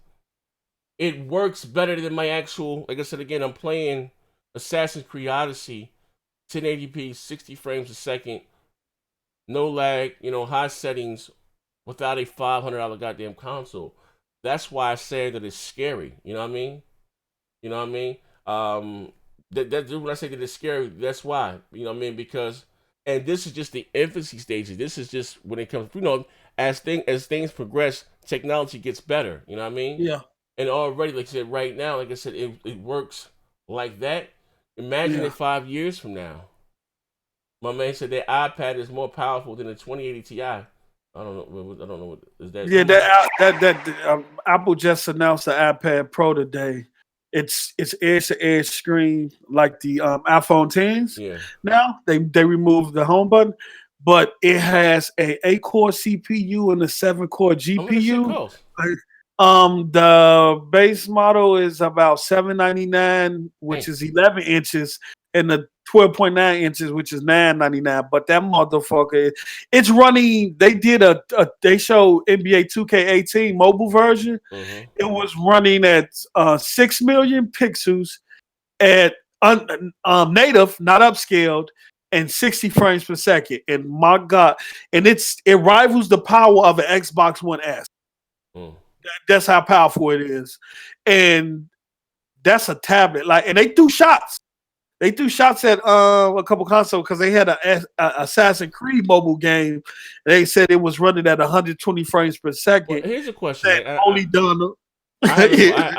it works better than my actual. Like I said again, I'm playing Assassin's Creed Odyssey, 1080p, 60 frames a second, no lag, high settings, without a $500 goddamn console. That's why I say that it's scary. You know what I mean? You know what I mean? That's when I say that it's scary. That's why. You know what I mean? Because, and this is just the infancy stages. This is just when it comes. As things progress, technology gets better. You know what I mean? Yeah. And already, like I said, right now, like I said, it works like that. Imagine it 5 years from now. My man said their iPad is more powerful than a 2080 Ti. I don't know what is that. Yeah, that Apple just announced the iPad Pro today. It's edge-to-edge screen like the iPhone 10s. Yeah. Now they removed the home button, but it has a 8-core CPU and a 7-core GPU. The base model is about $799, which is 11 inches, and the 12.9 inches, which is $999. But that motherfucker, it's running. They did they showed NBA 2K18 mobile version. Mm-hmm. It was running at 6 million pixels at native, not upscaled, and 60 frames per second. And my God, and it rivals the power of an Xbox One S. Mm. That's how powerful it is, and that's a tablet. And they threw shots. They threw shots at a couple consoles because they had a Assassin's Creed mobile game. They said it was running at 120 frames per second. Well, here's a question. I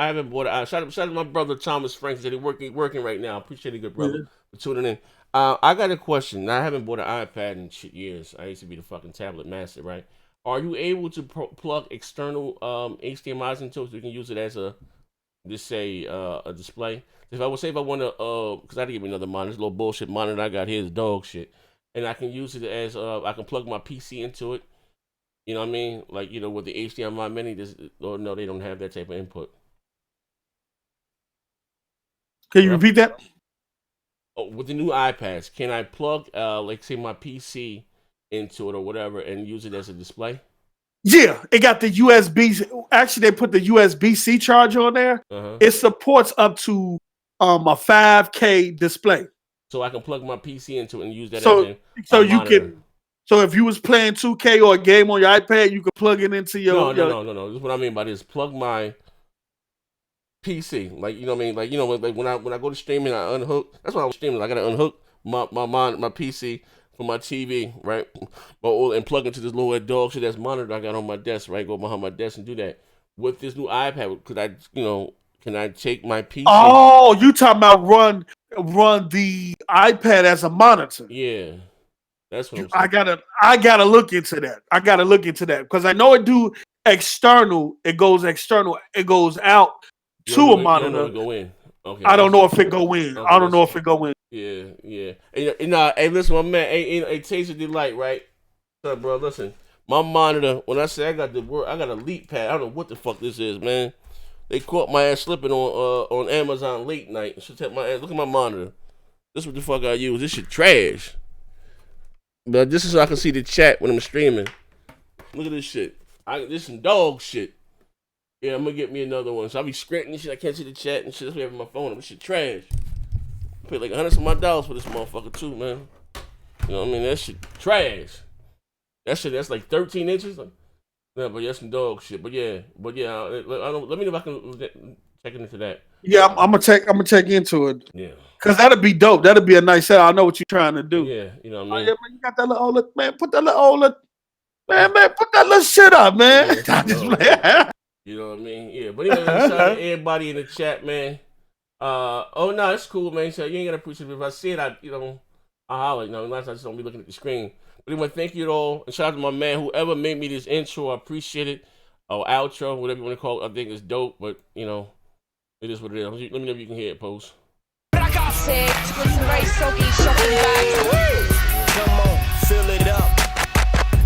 haven't bought it. Shout out to my brother Thomas Frank. Said he's working right now. Appreciate it, good brother, for tuning in. I got a question. I haven't bought an iPad in years. I used to be the fucking tablet master, right? Are you able to plug external HDMI's into it so you can use it as a display? If I want to, because I had to get me another monitor, this little bullshit monitor I got here is dog shit, and I can use it as I can plug my PC into it. You know what I mean? Like with the HDMI mini, no, they don't have that type of input. Can you repeat that? Oh, with the new iPads, can I plug like say my PC into it or whatever and use it as a display? Yeah, it got the USB. Actually, they put the USB-C charger on there. Uh-huh. It supports up to a 5K display. So I can plug my PC into it and use that so as a you monitor. can. So if you was playing 2K or a game on your iPad, you could plug it into your. No. This is what I mean by this. Plug my PC, like you know what I mean, like when I go to streaming, I unhook. That's why I was streaming. I gotta unhook my PC from my TV, right? And plug into this little dog shit that's monitor I got on my desk, right? Go behind my desk and do that. With this new iPad, can I take my PC? Oh, you talking about run the iPad as a monitor? Yeah, that's what I'm saying. I gotta look into that. Because I know it do external. It goes external. It goes out to a monitor. You don't know it go in. Okay. I don't know if it go in. Okay, I don't know if it go in. Yeah. Hey, listen, my man. Hey, Taste of Delight, right? So, bro, listen. My monitor. When I say I got a Leap Pad. I don't know what the fuck this is, man. They caught my ass slipping on Amazon late night. Should take my ass. Look at my monitor. This is what the fuck I use. This shit trash. But this is so I can see the chat when I'm streaming. Look at this shit. This is some dog shit. Yeah, I'm gonna get me another one. So I'll be scripting and shit. I can't see the chat and shit. That's what I have on my phone. This shit trash. I paid like $100 of my dollars for this motherfucker too, man. You know what I mean? That shit trash. That's like 13 inches. Yeah, but that's some dog shit. But yeah. Let me know if I can check into that. Yeah, I'm gonna check into it. Yeah. Cause that'd be dope. That'd be a nice set. I know what you're trying to do. Yeah, you know what I mean. Yeah, man, you got that little OLED, man. Put that little OLED, man. Put that little shit up, man. Yeah, you know what I mean? Yeah, but anyway, shout out to everybody in the chat, man. It's cool, man. So you ain't gotta appreciate it. If I see it, I holler. Unless I just don't be looking at the screen. But anyway, thank you all, and shout out to my man, whoever made me this intro. I appreciate it. Or outro, whatever you want to call it. I think it's dope, but it is what it is. Let me know if you can hear it, post. Six with some very silky shopping bags. Come on, fill it up.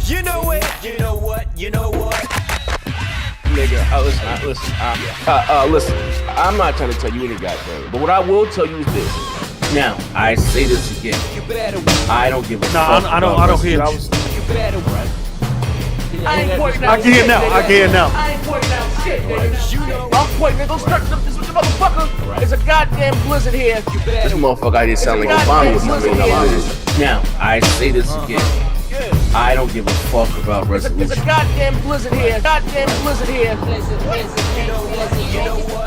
You know it. You know what? Nigga, listen. I'm not trying to tell you any goddamn, but what I will tell you is this. Now, I say this again. You better. I don't give a fuck. I don't hear it. You better. I ain't pointing out I can hear now. I can hear now. I ain't pointing out shit, nigga. I'm pointing, nigga. This motherfucker is a goddamn blizzard here. This motherfucker out here sound like Obama with my blizzard. Now, I say this again. I don't give a fuck about resolution. There's a goddamn blizzard here. Goddamn blizzard here. Blizzard, you know what?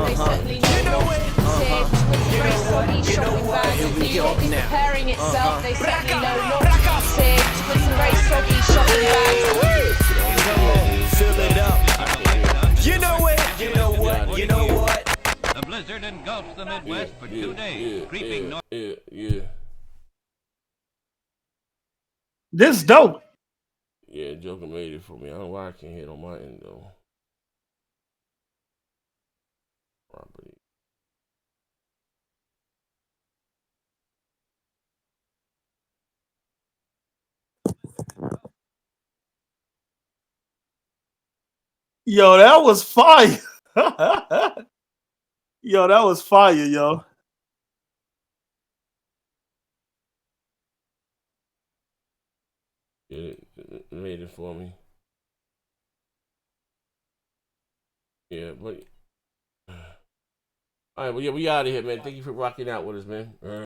They certainly know what to say. Very soggy shopping bags. New York is preparing itself. They certainly know not to say. With some very soggy shopping bags. Fill it up. You know it. You know what? You know what? The blizzard engulfs the Midwest for 2 days, creeping north. Yeah. This dope. Yeah, Joker made it for me. I don't know why I can't hit on my end though. Property. Yo, that was fire. Yo, that was fire, yo. It made it for me. Yeah, but all right, well, yeah, we out of here, man. Thank you for rocking out with us, man.